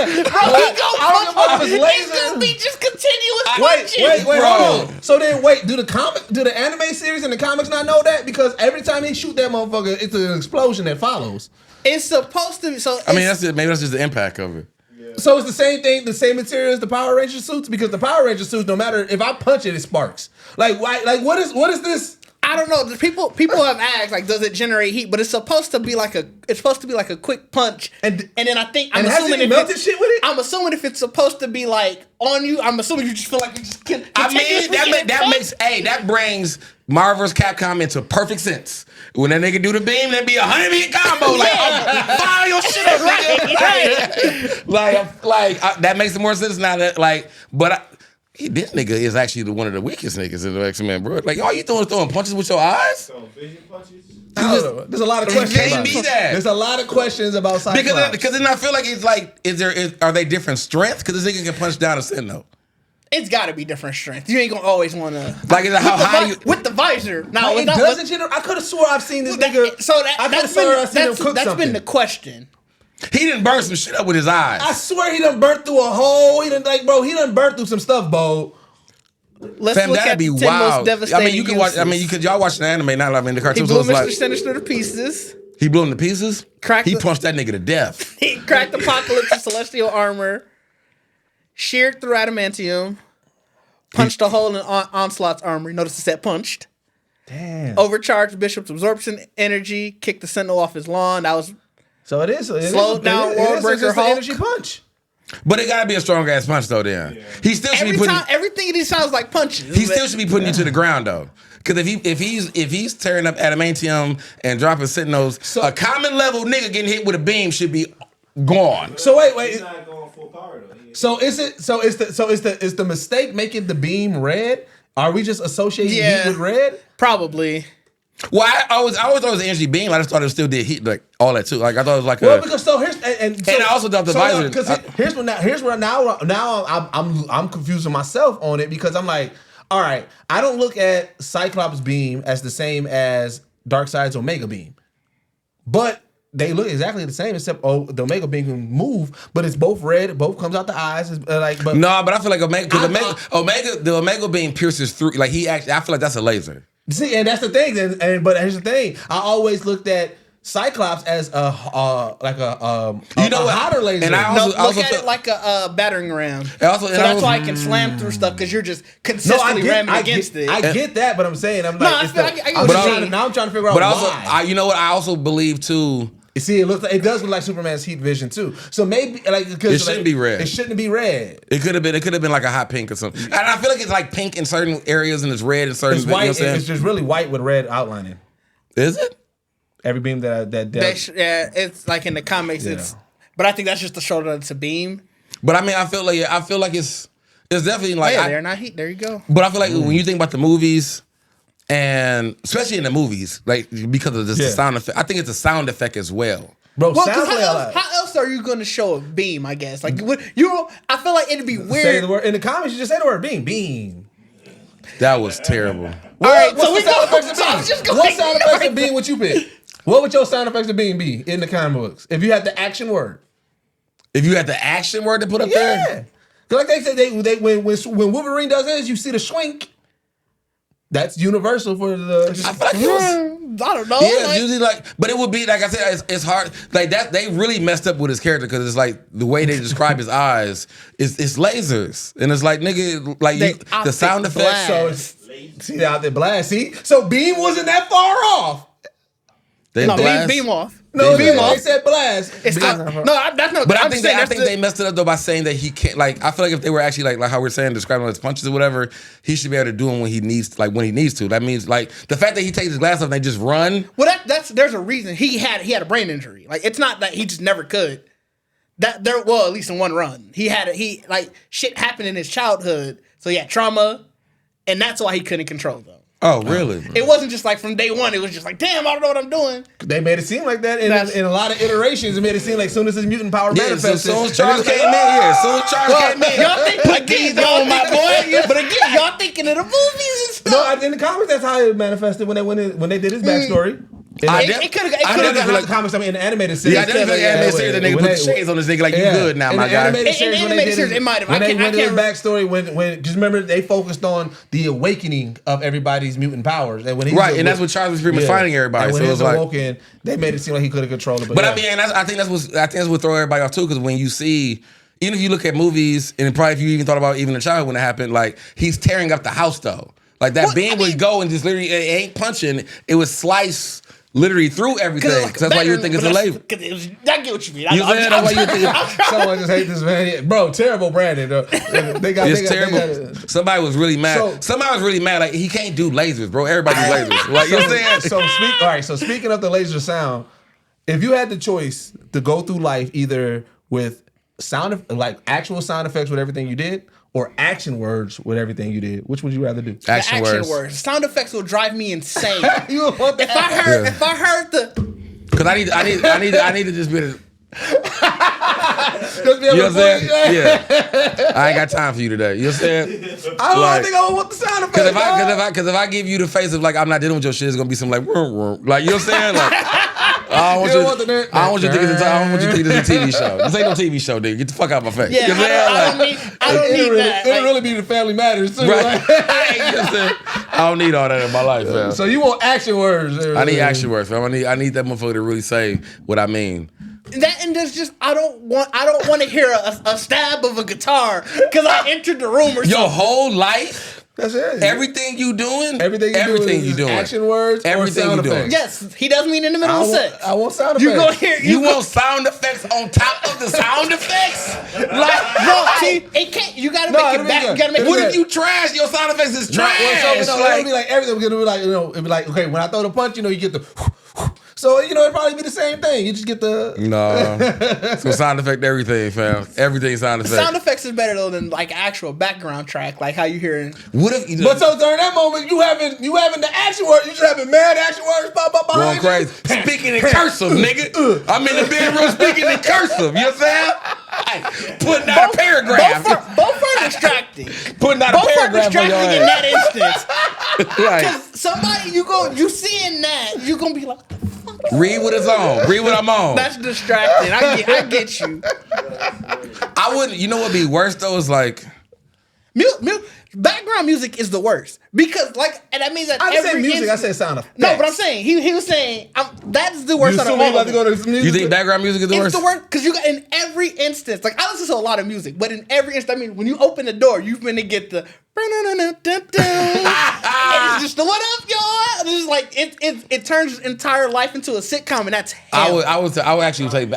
it's gonna be just continuous punching. Wait, hold on. So then, do the anime series and the comics not know that? Because every time they shoot that motherfucker, it's an explosion that follows. It's supposed to be. So I mean, maybe that's just the impact of it. Yeah. So it's the same thing, the same material as the Power Ranger suits, because the Power Ranger suits, no matter if I punch it, it sparks. Like what is this? I don't know. People have asked, like, does it generate heat? But it's supposed to be like a quick punch. And then I'm assuming I'm assuming if it's supposed to be like on you, I'm assuming you just feel like you just can. I mean, that brings Marvel vs. Capcom into perfect sense. When that nigga do the beam, that'd be 100 hit combo. Like, fire your shit up, right? That makes more sense now. This nigga is actually one of the weakest niggas in the X-Men, bro. Like, all you doing is throwing punches with your eyes? So, vision punches? There's a lot of questions. There's a lot of questions about Cyclops. Because then I feel like it's like, are they different strength? Because this nigga can punch down a sin, though. It's got to be different strength. You ain't gonna always want to. Like, how do you with the visor? Now, I could have swore I've seen this nigga. So that's been the question. He didn't burn some shit up with his eyes. I swear he done burnt through a hole. He done burnt through some stuff, Bo. Let's look at the 10 most devastating. I mean, you can watch. I mean, y'all watch the anime now. I mean, the cartoons. He blew Mr. Sinister to pieces. He blew him to pieces? He punched that nigga to death. He cracked Apocalypse's celestial armor, sheared through adamantium, punched a hole in Onslaught's armor. Notice it said punched. Damn. Overcharged Bishop's absorption energy, kicked the Sentinel off his lawn. That was so it is. Slowed down Worldbreaker Hulk. Energy punch. But it gotta be a strong ass punch though. Then he still should be putting everything in these sounds like punches. He still should be putting you to the ground though. Because if he's tearing up adamantium and dropping Sentinels, a common level nigga getting hit with a beam should be gone. So wait. He's not going full power though. So is the mistake making the beam red? Are we just associating heat with red? Probably. Well, I always thought it was an energy beam. I just thought it still did heat, like all that too. Like I thought it was like because here's and I also thought the visor. Because here's where now I'm confusing myself on it because I'm like, all right, I don't look at Cyclops beam as the same as Darkseid's Omega beam, but they look exactly the same except the Omega beam can move, but it's both red. It both comes out the eyes. But I feel like the Omega beam pierces through. Like I feel like that's a laser. See, and that's the thing. But here's the thing. I always looked at Cyclops as a hotter laser. And I also look at it like a battering ram. That's why I can slam through stuff because you're just consistently ramming against it. I get that, but I'm saying I'm like, now I'm trying to figure out why. You know what? I also believe too. You see, it does look like Superman's heat vision too. So maybe it shouldn't be red. It shouldn't be red. It could have been like a hot pink or something. And I feel like it's like pink in certain areas and it's red in certain. It's white. You know what I'm saying? It's just really white with red outlining. Is it? Every beam it's like in the comics. Yeah. But I think that's just to show that it's a beam. But I mean, I feel like it's definitely like they're not heat. There you go. But I feel like when you think about the movies. And especially in the movies, like because of the sound effect, I think it's a sound effect as well. Bro, how else are you going to show a beam? I guess I feel like it'd be weird. Say the word in the comics. You just say the word beam. That was terrible. All right, so we sound effects of beam. What sound effects of beam would you pick? What would your sound effects of beam be in the comic books if you had the action word? If you had the action word to put up there, like they said, when Wolverine does this, you see the shrink. That's universal for the. I feel like I don't know. Yeah, usually but it would be like I said, it's hard. Like that, they really messed up with his character because it's like the way they describe his eyes is lasers, and it's like nigga, like the sound effects. So it's see out there blast. See, so beam wasn't that far off. Beam off. No, they said blast. That's not. But I think they messed it up though by saying that he can't. Like I feel like if they were actually like how we're saying describing his punches or whatever, he should be able to do them when he needs to. That means like the fact that he takes his glass off and they just run. Well, there's a reason he had a brain injury. Like it's not that he just never could. At least in one run, shit happened in his childhood, so he had trauma, and that's why he couldn't control them. Oh, really? It wasn't just like from day one. It was just like, damn, I don't know what I'm doing. They made it seem like that in a lot of iterations. It made it seem like as soon as his mutant power manifested. So soon as Charles came in, y'all think my boy. But again, y'all thinking of the movies and stuff. No, in the comics, that's how it manifested when they did his backstory. It could have in the comics. I mean, in the animated series. Yeah, I definitely feel like animated series. The nigga put the shades on this nigga like you good now, my guy. In the animated series, it might have. When they went to his backstory, when just remember they focused on the awakening of everybody's mutant powers, and when he and that's what Charles was pretty much fighting everybody. And when so he was awoken, they made it seem like he couldn't control it. But I mean, I think that's what throw everybody off too, because when you see. Even if you look at movies, and probably if you even thought about even a child when it happened, like he's tearing up the house though. Like that beam would go and just literally it ain't punching, it would slice literally through everything. Cause that's why you would think it's a laser. I get what you mean. You said that's why you think someone just hate this man. Bro, terrible branding. It's terrible. Somebody was really mad. Somebody was really mad. Like he can't do lasers, bro. Everybody do lasers. Like you know what I'm saying? So speaking of the laser sound, if you had the choice to go through life either with actual sound effects with everything you did, or action words with everything you did, which would you rather do? Action words. Sound effects will drive me insane. If I heard the, because I need to just be able to. Just be able you know to what I'm saying? Yeah. I ain't got time for you today. You know what I'm saying? I think I don't want the sound effects. Because if I give you the face of like I'm not dealing with your shit, it's gonna be some like like you know what I'm saying? Like I don't want you to think it's a TV show. This ain't no TV show, dude. Get the fuck out of my face. Yeah, I don't need that. It'll really be the Family Matters too. Right. Like, I don't need all that in my life, fam. So you want action words? I need action words, fam. I need that motherfucker to really say what I mean. That and there's just I don't want to hear a stab of a guitar because I entered the room or something. Your whole life. That's it. Everything you doing. Everything you doing. Action words. Everything or sound you doing. effects. Yes, he does mean in the middle of sex. I want sound effects. You go here. You want sound effects on top of the sound effects? Like, no, see, it can't. You gotta make it back. You gotta make. What if you trash? Your sound effects is trash. It'll be like everything. It'll be like it'll be like okay. When I throw the punch, you get the. So it'd probably be the same thing. You just get the so sound effect everything, fam. Everything sound effects. Sound effects is better though than like actual background track, like how you hearing. What if? But so during that moment, you having the action words. You just having mad action words pop up behind going crazy. Speaking in cursive, nigga. I'm in the bedroom speaking in cursive. You know what I'm saying? Hey, putting out a paragraph. Both are distracting. Putting out both a paragraph. Both are distracting in that instance. Right. Somebody you seeing that you gonna be like. Read what it's on. Read what I'm on. That's distracting. I get you. I wouldn't. You know what'd be worse though is like. Background music is the worst because, and that means that I didn't say music. I said sound effects. No, but I'm saying he was saying that's the worst. You think background music is the worst? It's the worst because you got in every instance. Like I listen to a lot of music, but in every instance, I mean, when you open the door, you're gonna get the. It's just the what up, y'all. It's just like it turns entire life into a sitcom, and that's hell. I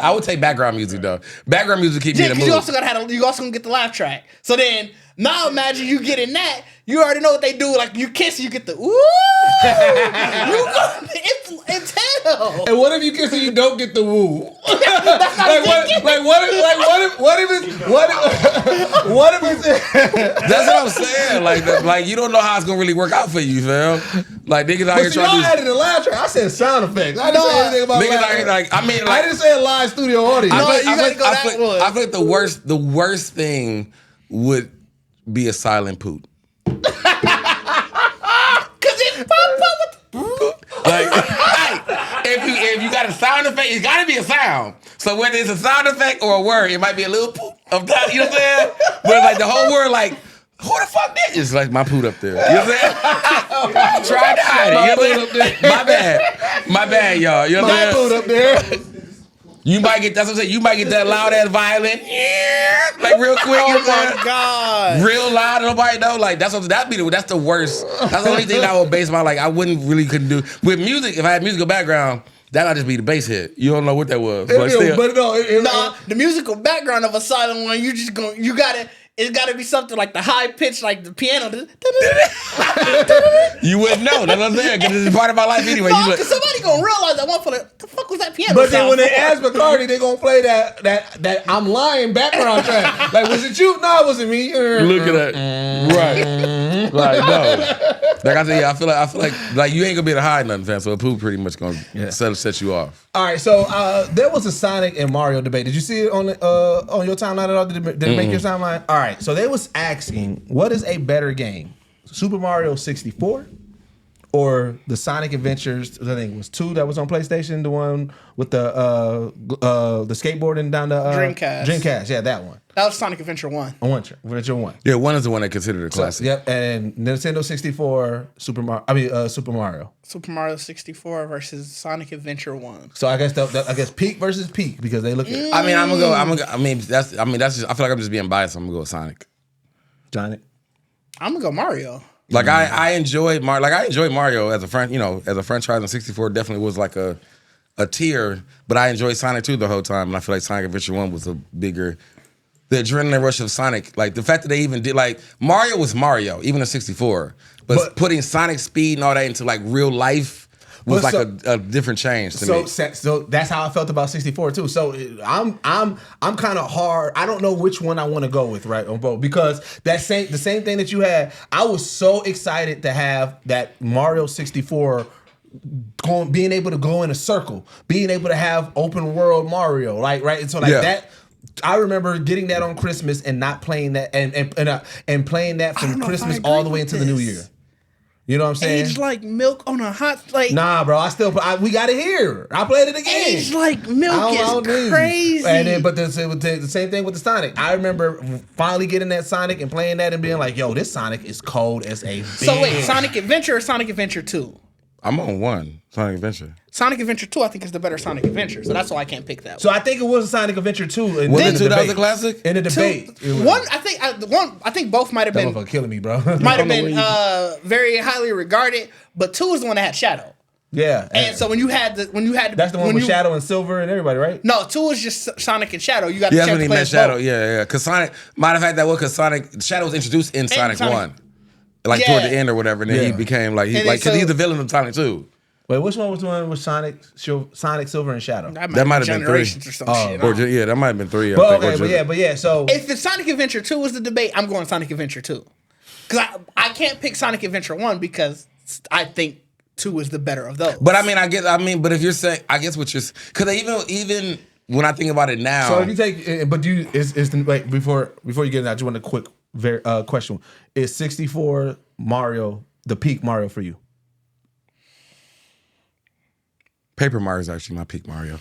would take background music though. Background music keep me in the mood. You also gonna get the laugh track. So then. Now imagine you get in that, you already know what they do. Like you kiss, you get the ooh. It's hell. And what if you kiss and you don't get the woo? What if it's That's what I'm saying. Like you don't know how it's gonna really work out for you, fam. Like niggas out here trying to. Y'all added the laugh track. I said sound effects. I didn't say anything about niggas out here I didn't say a live studio audience. I feel like the worst thing would be a silent poop. Cause it if you got a sound effect, it's gotta be a sound. So whether it's a sound effect or a word, it might be a little poop of that, you know what I'm saying? But it's like the whole word, like, who the fuck did? It's like my poop up there. You know what I'm saying? Try to hide it. You know what I'm saying? My bad, y'all. You know what I'm saying? My poop up there. You might get that's what I'm saying. You might get that loud ass violin, like real quick. Oh my god, real loud. Nobody know. Like that's the worst. That's the only thing I would base my I couldn't do with music. If I had musical background, that'd just be the bass hit. You don't know what that was, the musical background of a silent one. It's got to be something like the high pitch, like the piano. You wouldn't know. That's what I'm saying. Because it's part of my life anyway. No, because somebody going to realize at one point, what the fuck was that piano But then when they ask McCartney, they going to play that I'm lying background track. Like, was it you? No, it wasn't me. Look at that. Right. Like, no. Like I said, I feel like you ain't going to be able to hide nothing, fam. So a poop pretty much going to set you off. All right, so there was a Sonic and Mario debate. Did you see it on your timeline at all? Did it make your timeline? All right, so they was asking, what is a better game, Super Mario 64 or the Sonic Adventures? I think it was 2 that was on PlayStation, the one with the skateboarding down the Dreamcast. Dreamcast, yeah, that one. That was Sonic Adventure 1. Adventure 1. Yeah, 1 is the one they considered a classic. Yep, and Nintendo 64, Super Mario. Super Mario 64 versus Sonic Adventure 1. So I guess peak versus peak because they look at. I mean, I'm gonna go. I mean, that's just. I feel like I'm just being biased. I'm gonna go with Sonic. Sonic. I'm gonna go Mario. Like I enjoyed Mario. Like I enjoyed Mario as a franchise. And 64 definitely was like a tier. But I enjoyed Sonic 2 the whole time, and I feel like Sonic Adventure 1 was a bigger. The adrenaline rush of Sonic, like the fact that they even did Mario was Mario, even in 64. But putting Sonic speed and all that into like real life was a different change to me. So that's how I felt about 64 too. So I'm kind of hard. I don't know which one I want to go with, right, on both, because the same thing that you had. I was so excited to have that Mario 64 being able to go in a circle, being able to have open world Mario, right, and so that. I remember getting that on Christmas and not playing that and playing that from Christmas all the way into the New Year. You know what I'm saying? Aged like milk on a hot Nah, bro. We got it here. I played it again. Aged like milk is crazy. And then, but the same thing with the Sonic. I remember finally getting that Sonic and playing that and being like, "Yo, this Sonic is cold as a bitch." So wait, Sonic Adventure or Sonic Adventure 2? I'm on 1, Sonic Adventure. Sonic Adventure 2, I think, is the better Sonic Adventure, so that's why I can't pick that one. So I think it was Sonic Adventure 2. Was it 2 that was a classic? In the debate. I think both might have been. That motherfucker killing me, bro. Might have been very highly regarded, but 2 was the one that had Shadow. Yeah. And so when you had that's the one with Shadow and Silver and everybody, right? No, 2 was just Sonic and Shadow. You got the that's chance when to he play met as Shadow. both. Yeah. Because Sonic, matter of fact, that was because Shadow was introduced in Sonic 1. Like toward the end or whatever, and then he became because he's the villain of Sonic 2. Wait, which one was the one with Sonic, Silver, and Shadow? That might have been 3 or some shit. Yeah, that might have been 3. But yeah. So if the Sonic Adventure 2 was the debate, I'm going Sonic Adventure 2. Because I can't pick Sonic Adventure 1 because I think 2 is the better of those. But but if you're saying, I guess what you're, because even when I think about it now. So if you take, wait, before you get into that, I just want a quick question: is 64 Mario the peak Mario for you? Paper Mario is actually my peak Mario.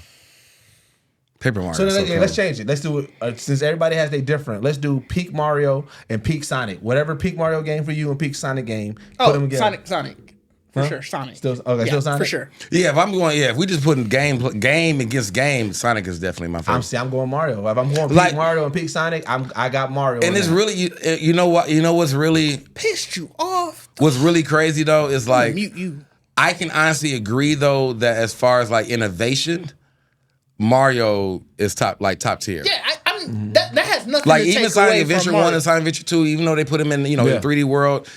Paper Mario. So let's change it. Let's do it since everybody has their different. Let's do peak Mario and peak Sonic. Whatever peak Mario game for you and peak Sonic game. Put them together. Sonic. For sure, Sonic. Still Sonic? For sure. Yeah, if we just putting game against game, Sonic is definitely my favorite. I'm going Mario. If I'm going peak Mario and peak Sonic, I got Mario. And it's really, you know what's really pissed you off. What's really crazy though is like mute you. I can honestly agree though that as far as like innovation, Mario is top tier. Yeah, I mean that has nothing like to even take Sonic away Adventure from 1 Mario. and Sonic Adventure 2, even though they put them in the 3D world,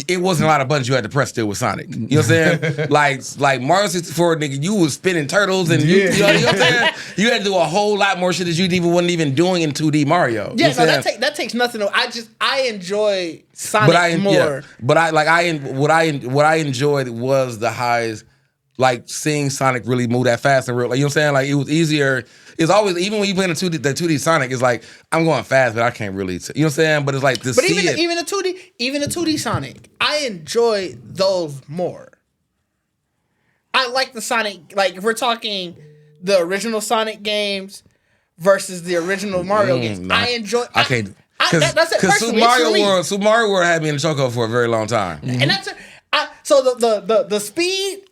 it wasn't a lot of buttons you had to press still with Sonic. You know what I'm saying? like Mario 64, nigga, you was spinning turtles and you know what I'm saying? You had to do a whole lot more shit that you wasn't even doing in 2D Mario. Yeah, you know that takes nothing. I enjoy Sonic more. Yeah, but what I enjoyed was the highs, like seeing Sonic really move that fast and real. Like, you know what I'm saying? Like it was easier. It's always, even when you play the 2D Sonic, it's like I'm going fast, but I can't really. You know what I'm saying? But it's like even the 2D Sonic, I enjoy those more. I like the Sonic. Like if we're talking the original Sonic games versus the original Mario games, no. I enjoy. I can't. That's it. Because Super Mario World had me in the chokehold for a very long time. And that's it. So the speed.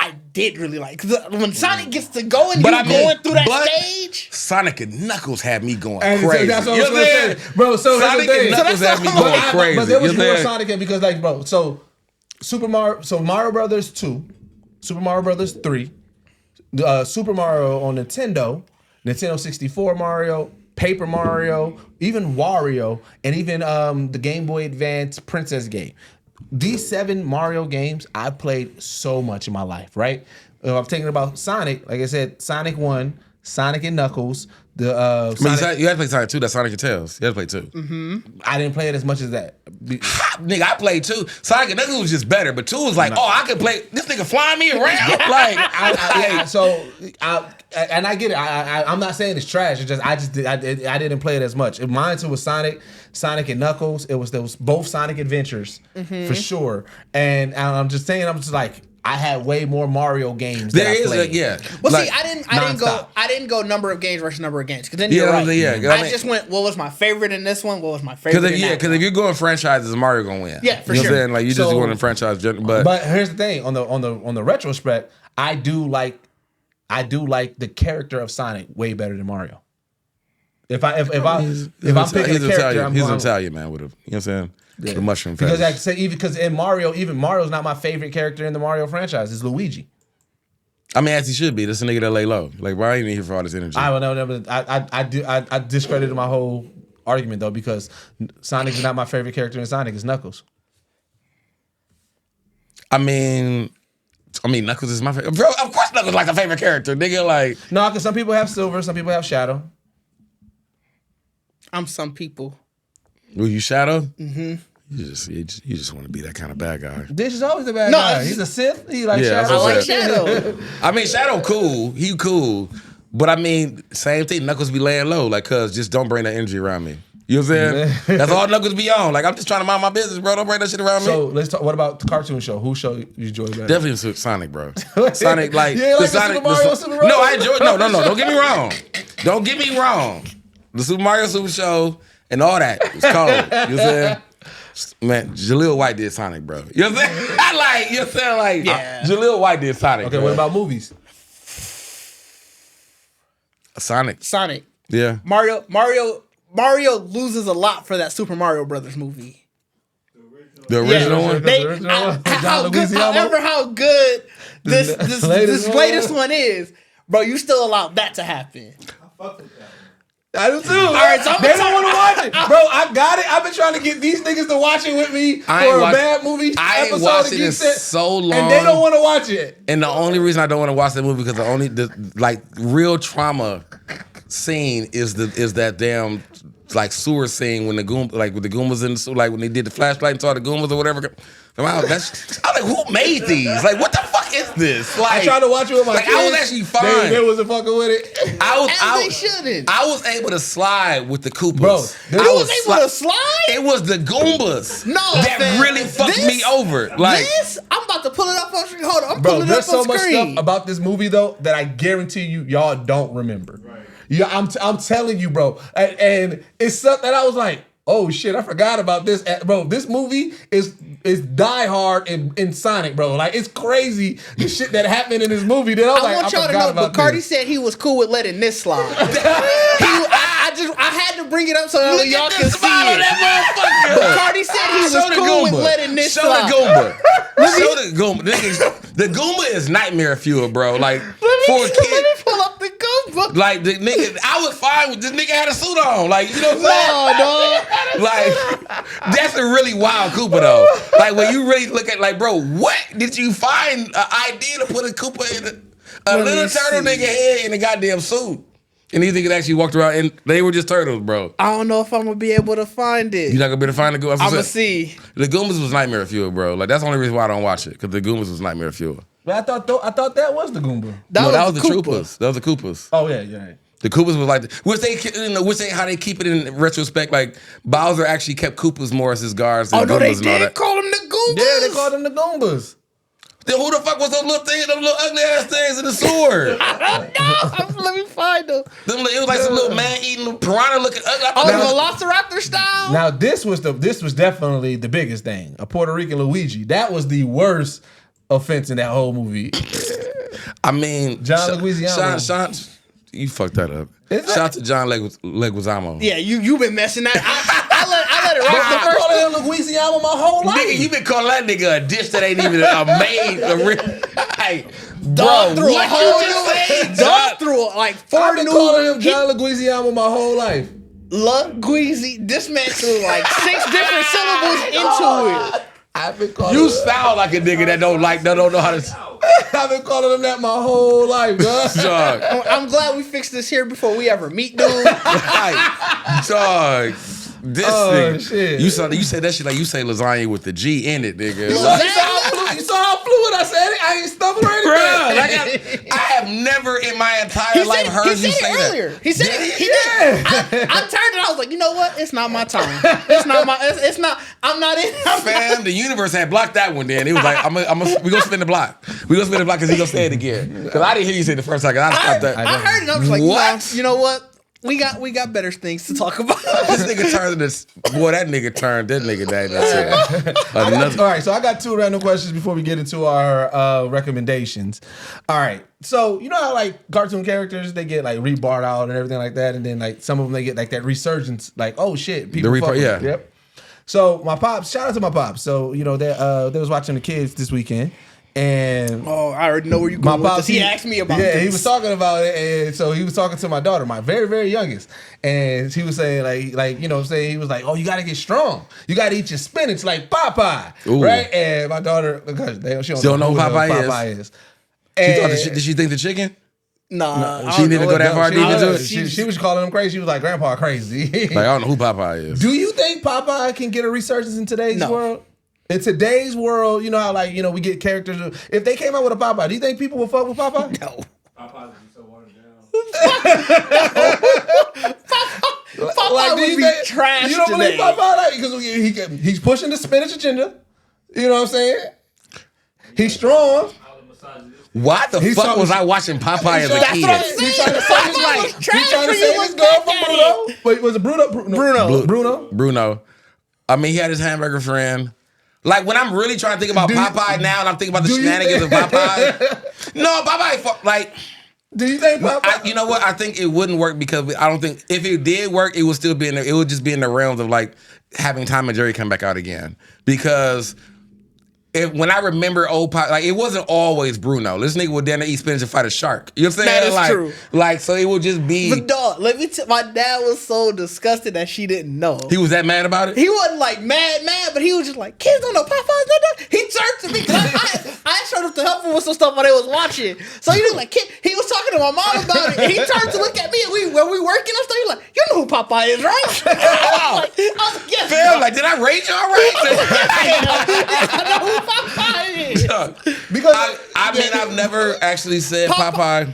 I did really like when Sonic gets to go and going through that stage. Sonic and Knuckles had me going crazy. So that's what I was saying, bro. So Sonic and Knuckles had me going crazy. But there was more Sonic because, like, bro. So Mario Brothers 2, Super Mario Brothers 3, Super Mario on Nintendo 64 Mario, Paper Mario, even Wario, and even the Game Boy Advance Princess game. These 7 Mario games I played so much in my life, right? If I'm thinking about Sonic, like I said, Sonic 1, Sonic and Knuckles. You had to play Sonic 2, that's Sonic and Tails. You had to play 2. Mm-hmm. I didn't play it as much as that. Nigga, I played 2. Sonic and Knuckles was just better, but 2 was like, I could play, this nigga flying me around. Like, and I get it. I'm not saying it's trash. It's just I didn't play it as much. Mine too was Sonic and Knuckles. There was both Sonic Adventures for sure. And I'm just saying, I'm just like, I had way more Mario games. There is Well, see, I didn't go number of games versus number of games because then you're right. I just went, what was my favorite in this one? What was my favorite? Because if you're going franchises, Mario gonna win. Yeah, for sure. You know what I'm saying? Like you just going to franchise, but here's the thing on the retrospect, I do like the character of Sonic way better than Mario. If I'm picking a character, he's an Italian man with a, you know what I'm saying? Yeah. The mushroom face. Because I say because in Mario, even Mario's not my favorite character in the Mario franchise. It's Luigi. I mean, as he should be. This is a nigga that lay low. Like, why ain't he here for all this energy? I don't know, but I discredited my whole argument though because Sonic is not my favorite character in Sonic. It's Knuckles. I mean, Knuckles is my favorite. Bro, of course Knuckles is like a favorite character, nigga. Like, no, because some people have Silver, some people have Shadow. I'm some people. Were you Shadow? Mm-hmm. You just want to be that kind of bad guy. This is always a bad guy. He's a Sith. He like Shadow. I like Shadow. I mean, Shadow cool. He cool. But I mean, same thing. Knuckles be laying low. Like, cuz just don't bring that energy around me. You know You know what I'm saying? That's all Knuckles be on. Like, I'm just trying to mind my business, bro. Don't bring that shit around me. So let's talk. What about the cartoon show? Who show you enjoy better? Definitely Sonic, bro. Sonic, like yeah, like Sonic. Super Mario, Super Mario. No, I enjoy. No. Don't get me wrong. Don't get me wrong. The Super Mario Super Show and all that was cold. You know what I'm saying? Man, Jaleel White did Sonic, bro. You know what I'm saying? I like. You know what I'm saying? Like, yeah. Jaleel White did Sonic. Okay, bro. what about movies? Sonic. Yeah. Mario loses a lot for that Super Mario Brothers movie. The original one? However, how good this latest one is, bro, you still allowed that to happen. I fuck with that. I do too. All right, so they don't want to watch it, bro. I got it. I've been trying to get these niggas to watch it with me for a bad movie I ain't episode watched of it in Geekset, so long, and they don't want to watch it. And the only reason I don't want to watch that movie because the like real trauma scene is that damn like sewer scene when the with the Goombas in the sewer, like when they did the flashlight and saw the Goombas or whatever. I'm like, who made these? Like, what the fuck is this? Like, I tried to watch it with my kids. I was actually fine. They wasn't fucking with it. They shouldn't. I was able to slide with the Koopas. Bro, you was able to slide? It was the Goombas that really fucked me over. Like, I'm about to pull it up on screen. Hold on, I'm Bro, pulling it there's up on so much screen. stuff about this movie though that I guarantee y'all don't remember. Right. Yeah, I'm telling you, bro. And it's something that I was like, oh shit, I forgot about this. Bro, this movie is Die Hard in Sonic, bro. Like, it's crazy the shit that happened in this movie. That I want y'all to know, Bacardi said he was cool with letting this slide. I had to bring it up so that y'all can see it. Bacardi said he was cool with letting this slide. Show the Goomba. The Goomba is nightmare fuel, bro. Like, for a kid. Let me pull up the Goomba. Like, the nigga, I was fine with this nigga had a suit on. Like, you know what I'm saying? No, dog. Like, that's a really wild Koopa, though. Like, when you really look at, like, bro, what did you find an idea to put a Koopa in a little turtle nigga head in a goddamn suit? And these niggas actually walked around and they were just turtles, bro. I don't know if I'm gonna be able to find it. You're not gonna be able to find the Goombas? I'm gonna see. The Goombas was nightmare fuel, bro. Like, that's the only reason why I don't watch it, because the Goombas was nightmare fuel. But I thought that was the Goomba. That was the Troopas. That was the Koopas. Oh yeah, yeah. Right. The Koopas was like, how they keep it in retrospect. Like, Bowser actually kept Koopas more as his guards than Goombas they and all did that. call them the Goombas. Yeah, they called them the Goombas. Then who the fuck was those little things, those little ugly ass things in the sewer? I don't know. Let me find them. It was like some little man eating piranha looking ugly. Velociraptor style. Now this was definitely the biggest thing. A Puerto Rican Luigi. That was the worst offense in that whole movie. I mean, John Leguizamo. Sean, you fucked that up. Shout out to John Leguizamo. Yeah, you been messing that. I let it rock I've been calling him Leguizamo my whole life. Nigga, you been calling that nigga a dish that ain't even hey, Dog bro, threw what a whole you just say? Dog threw like 4 I've been calling him John Leguizamo my whole life. Leguizamo. This man threw like 6 different syllables into it. I've been calling You sound like a nigga that don't know how to. I've been calling him that my whole life, dog. I'm glad we fixed this here before we ever meet, dude. Dog. This nigga. Shit. You said that shit like you say lasagna with the G in it, nigga. You saw how fluid I said it? I ain't stumbling or anything. Bruh, like I have never in my entire life heard you say earlier. that. He said it. He did. I turned and I was like, you know what? It's not my time. It's not. I'm not in. Fam, the universe had blocked that one. Then he was like, we gonna spin the block. We gonna spin the block because he gonna say it again. Because I didn't hear you say it the first time. I stopped that. I heard it. I was like, what? You know what? We got better things to talk about. This nigga turned this boy. That nigga turned that nigga down. All right, so I got 2 random questions before we get into our recommendations. All right, so you know how like cartoon characters they get like rebarred out and everything like that, and then like some of them they get like that resurgence, like oh shit, people. Yeah. Yep. So my pops, shout out to my pops. So you know they was watching the kids this weekend. And I already know where you're going with this. He asked me about this. Yeah, he was talking about it, and so he was talking to my daughter, my very, very youngest, and he was saying like you know what I'm saying, he was like, oh, you gotta get strong. You gotta eat your spinach like Popeye. Ooh. Right? And my daughter, she don't know who Popeye is. Did she think the chicken? Nah, she didn't even go that far deep into it. She was calling him crazy. She was like, Grandpa crazy. Like, I don't know who Popeye is. Do you think Popeye can get a resurgence in today's world? In today's world, you know how like, you know, we get characters. If they came out with a Popeye, do you think people would fuck with Popeye? No. Popeye's so watered down. Popeye would be trash. You don't today. believe Popeye? Because he's pushing the spinach agenda. You know what I'm saying? He's strong. Why the fuck was I watching Popeye as a That's kid? what I'm saying. He's trying to Popeye save his girl from Bruno. But was it Bruno? Bruno. I mean, he had his hamburger friend. Like, when I'm really trying to think about Popeye now and I'm thinking about the shenanigans of Popeye. No, Popeye, like... Do you think Popeye... you know what? I think it wouldn't work because I don't think... If it did work, it would still be it would just be in the realms of, like, having Tom and Jerry come back out again. Because... when I remember old Popeye, like, it wasn't always Bruno. This nigga would down there eat spinach and fight a shark. You know what I'm saying? That is true. Like, so it would just be... But dog, let me my dad was so disgusted that she didn't know. He was that mad about it? He wasn't like mad, but he was just like, kids don't know Popeye's not that. He turned to me, because I showed up to help him with some stuff while they was watching. So he was like, he was talking to my mom about it, and he turned to look at me, and when we working and stuff, he was like, you know who Popeye is, right? I was like, yes. Phil, like, did I rate y'all right? I know who Popeye is. Because I mean, I've never actually said Popeye.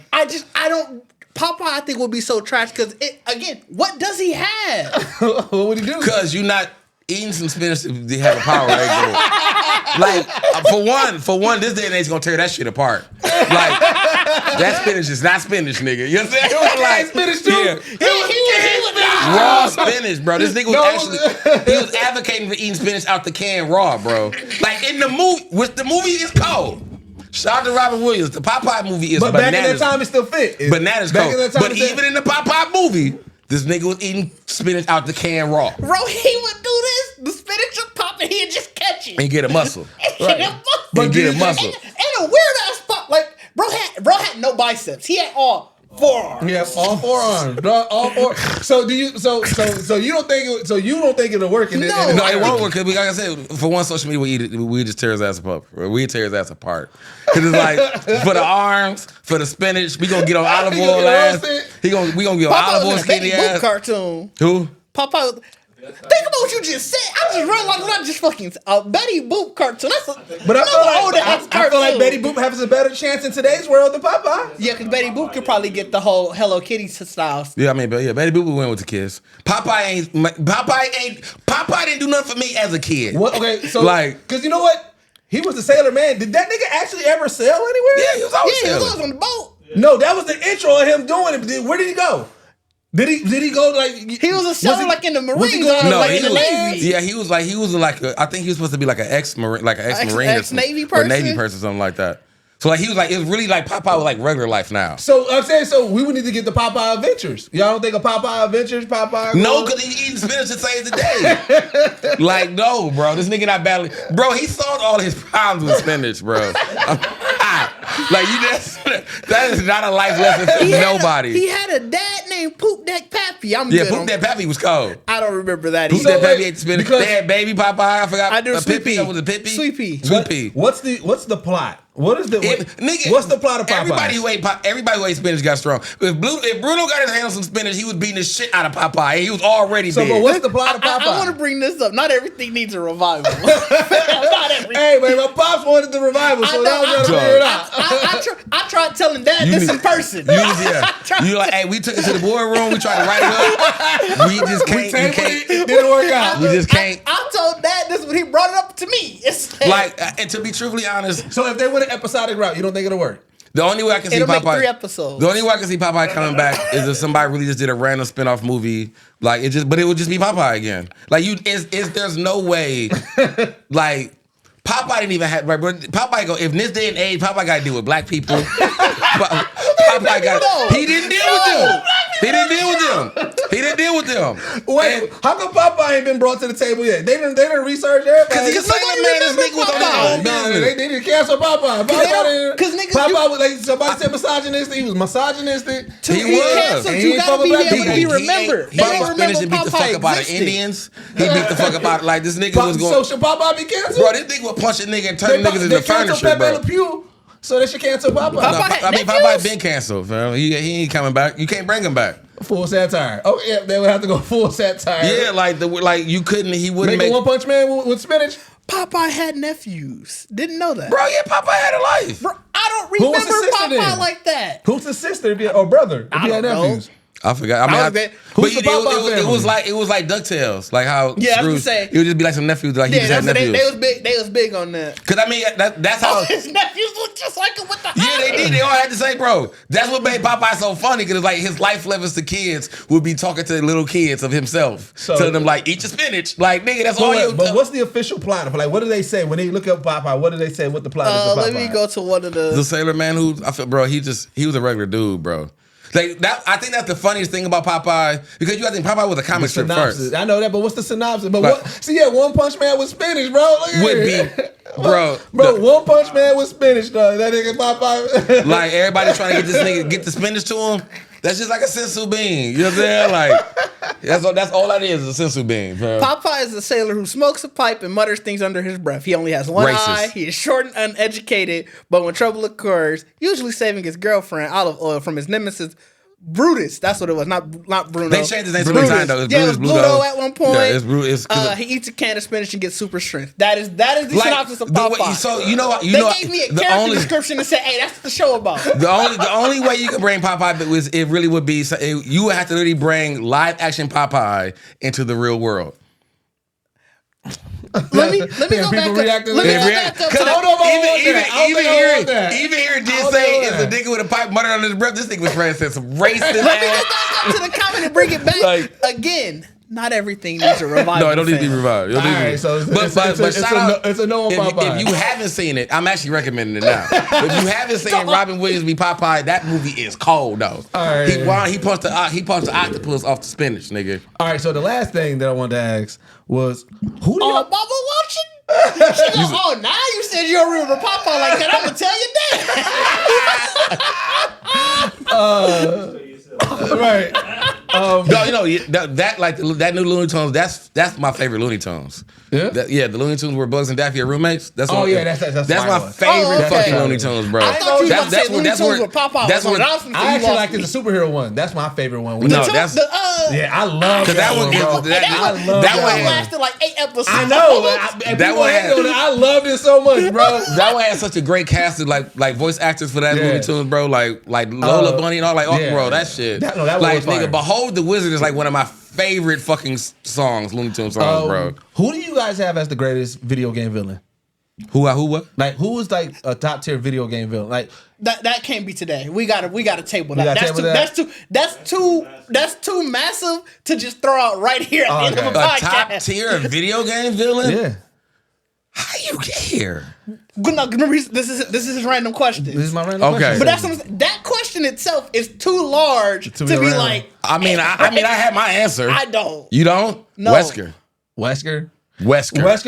Popeye, I think, would be so trash because, again, what does he have? what would he do? Because you're not eating some spinach to have a power. Like, for one, this day and age is gonna tear that shit apart. Like, that spinach is not spinach, nigga. You know what I'm saying? It was like spinach too. Yeah. He was raw spinach, bro. This nigga was he was advocating for eating spinach out the can raw, bro. Like, in the movie, which the movie is cold. Shout out to Robin Williams. The Popeye movie is bananas. But back in that time, it still fit. Bananas cold. But even in the Popeye movie, this nigga was eating spinach out the can raw. Bro, he would do this. The spinach would pop and he'd just catch it. And get a muscle. Right. And get a muscle. And a weird ass pop. Like, bro had no biceps. He had all forearms. Yeah, all forearms. All four. So do you? So you don't think? So you don't think it'll work? No, it won't work. Cause like I said, for one, social media, we just tear his ass apart. We tear his ass apart. Cause it's like for the arms, for the spinach, we gonna get on olive oil ass. We gonna get on olive oil skinny ass. Cartoon. Who? Popeye. Think about what you just said. I just realized what I just fucking Betty Boop cartoon. But I feel like Betty Boop has a better chance in today's world than Popeye. Yeah, because Betty Boop could probably get the whole Hello Kitty style. Yeah, I mean, but yeah, Betty Boop would win with the kids. Popeye didn't do nothing for me as a kid. What? Okay, so like, because you know what? He was the Sailor Man. Did that nigga actually ever sail anywhere? Yeah, he was always sailing. sailing. He was on the boat. No, that was the intro of him doing it. Where did he go? Did he go like he was a sailor like in the Marines? In the Navy. Yeah, he was like I think he was supposed to be like an ex-Marine, ex-Navy person, or Navy person, something like that. So like he was like it was really like Popeye was like regular life now. So I'm saying we would need to get the Popeye Adventures. Y'all don't think of Popeye Adventures? No, because he eating spinach to save the day. Like no, bro, this nigga not battling. Bro, he solved all his problems with spinach, bro. Like that is not a life lesson for nobody. He had a dad named Poop Deck Pappy. Poop Deck Pappy was cold. I don't remember that. Poop Deck Pappy ate spinach. They had baby Popeye. I forgot. I do Sweet Pea. Was it Pippi? Sweet Pea. Sweet Pea. What's the plot? What is what's the plot of Popeye? Everybody who ate spinach got strong. If Bruno got his hand on some spinach, he was beating the shit out of Popeye. He was already dead. But what's the plot of Popeye? I want to bring this up. Not everything needs a revival. Not everything. Hey, man, my pops wanted the revival, so now I'm trying to figure it out. I tried telling Dad this in person. You like, hey, we took it to the boardroom. We tried to write it up. We just can't. It didn't work out. We just can't. I told Dad this when he brought it up to me. And to be truthfully honest, so if they went an episodic route, you don't think it'll work? The only way I can see It'll Popeye. make 3 episodes. The only way I can see Popeye coming back is if somebody really just did a random spinoff movie, but it would just be Popeye again. Like there's no way, like. Popeye didn't even have. Popeye go. If in this day and age, Popeye got to deal with black people. Popeye got. He didn't deal with them. He didn't deal with them. Wait, how come Popeye ain't been brought to the table yet? They didn't research everybody. Because he's a Sailor Man. This nigga was on No, they didn't cancel Popeye. Popeye was like somebody said misogynistic. He was misogynistic. He was. You gotta be able to be remembered. He ate spinach and beat the fuck up out of Indians. He beat the fuck up out like this nigga was going. So should Popeye be canceled? Bro, this nigga would punch a nigga and turn niggas into furniture, bro. So they should cancel Popeye. Popeye been canceled, fam. He ain't coming back. You can't bring him back. Full satire. Oh yeah, they would have to go full satire. Yeah, like you couldn't. He wouldn't make a One Punch Man with spinach. Popeye had nephews. Didn't know that. Bro, yeah, Popeye had a life. Bro, I don't remember Popeye like that. Who's his sister or brother if he had nephews? I forgot. I mean, it was like DuckTales, like how I was Scrooge, gonna say it would just be like some nephews, like he just had nephews. They was big on that. Cause I mean that's how his nephews look just like him with the yeah they did. They all had the same bro. That's what made Popeye so funny because it's like his life levels to kids would be talking to little kids of himself, telling them like eat your spinach, like nigga that's all you. But what's the official plot? Like what do they say when they look up Popeye? What do they say? What the plot is? Let me go to one of the sailor man who I feel, bro. He was a regular dude, bro. Like that, I think that's the funniest thing about Popeye because I think Popeye was a comic strip first. I know that, but what's the synopsis? But what? See, yeah, One Punch Man with spinach, bro. Look at would be, bro. One Punch Man with spinach, though. That nigga Popeye. Like everybody trying to get this nigga get the spinach to him. That's just like a sensu bean. You know what I'm saying? Like that's all that is a sensu bean, bro. Popeye is a sailor who smokes a pipe and mutters things under his breath. He only has one eye. He is short and uneducated, but when trouble occurs, usually saving his girlfriend Olive Oil from his nemesis Brutus. That's what it was. Not Bruno. They changed his name so many times though. It was Bluto at one point. Yeah, it's Brutus. He eats a can of spinach and gets super strength. That is the synopsis of Popeye. So they gave me a character description and said, "Hey, that's what the show about." The only way you can bring Popeye was it really would be you would have to really bring live action Popeye into the real world. Let me go back up. Even here, did say is a nigga with a pipe muttering under his breath. This nigga was trying to say some racist. Let me go back up to the comment and bring it back again. Not everything needs a revival. No, it don't need to be revived. It's a no on Popeye. If you haven't seen it, I'm actually recommending it now. If you haven't seen Robin Williams be Popeye, that movie is cold though. All right. He punched the octopus off the spinach, nigga. All right, so the last thing that I wanted to ask was who do you Bubba watching? She go, now you said you don't remember Popeye like that. I'm gonna tell you that. Right. No, that new Looney Tunes. That's my favorite Looney Tunes. Yeah, the Looney Tunes where Bugs and Daffy are roommates. That's that's my favorite fucking Looney Tunes, bro. I thought you were about to say Looney Tunes with Popeye. I actually like the superhero one. That's my favorite one. No, that's I love that one, bro. That one lasted like 8 episodes. I know. That one I loved it so much, bro. That one had such a great cast of like voice actors for that Looney Tunes, bro. Like Lola Bunny and all bro, that shit. That like nigga, Behold the Wizard is like one of my favorite fucking songs, Looney Tunes songs, bro. Who do you guys have as the greatest video game villain? Who what? Like who is like a top tier video game villain? Like that can't be today. We gotta table that. That's too massive to just throw out right here at the end of a podcast. Top tier video game villain? Yeah. How you get here? No, this is his random question. This is my random question. But that question itself is too large to be like. I mean, I had my answer. I don't. You don't? No. Wesker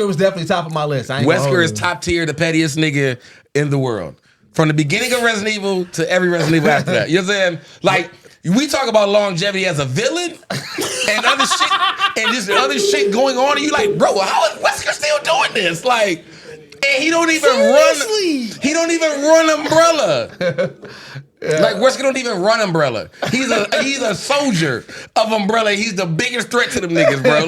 was definitely top of my list. Wesker is top tier, the pettiest nigga in the world. From the beginning of Resident Evil to every Resident Evil after that. You know what I'm saying? Like, we talk about longevity as a villain and other shit, and just other shit going on, and you like, bro, how is Wesker still doing this? Like, and he don't even run Umbrella. Like Wesker don't even run Umbrella. He's a soldier of Umbrella. He's the biggest threat to them niggas, bro.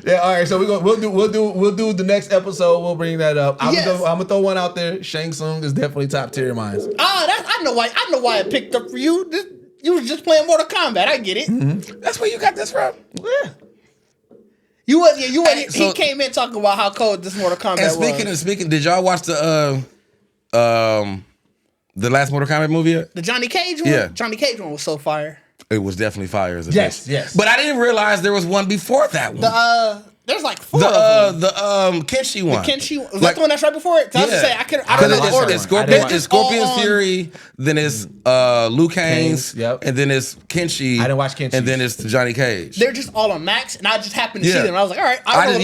Yeah, all right. So we'll do the next episode. We'll bring that up. I'm gonna throw one out there. Shang Tsung is definitely top tier of mine. I know why it picked up for you. You was just playing Mortal Kombat. I get it. Mm-hmm. That's where you got this from. Yeah. He came in talking about how cold this Mortal Kombat was. Speaking, did y'all watch the last Mortal Kombat movie yet? The Johnny Cage one? Yeah. Johnny Cage one was so fire. It was definitely fire as a Yes, yes. But I didn't realize there was one before that one. There's like 4 of them. The Kenshi one. The Kenshi one. Was that the one that's right before it? I was to say, I don't know the order. It's Scorpion Fury, then it's Liu Kang's, and then it's Kenshi. I didn't watch Kenshi. And then it's Johnny Cage. They're just all on Max, and I just happened to see them. And I was like, all right. I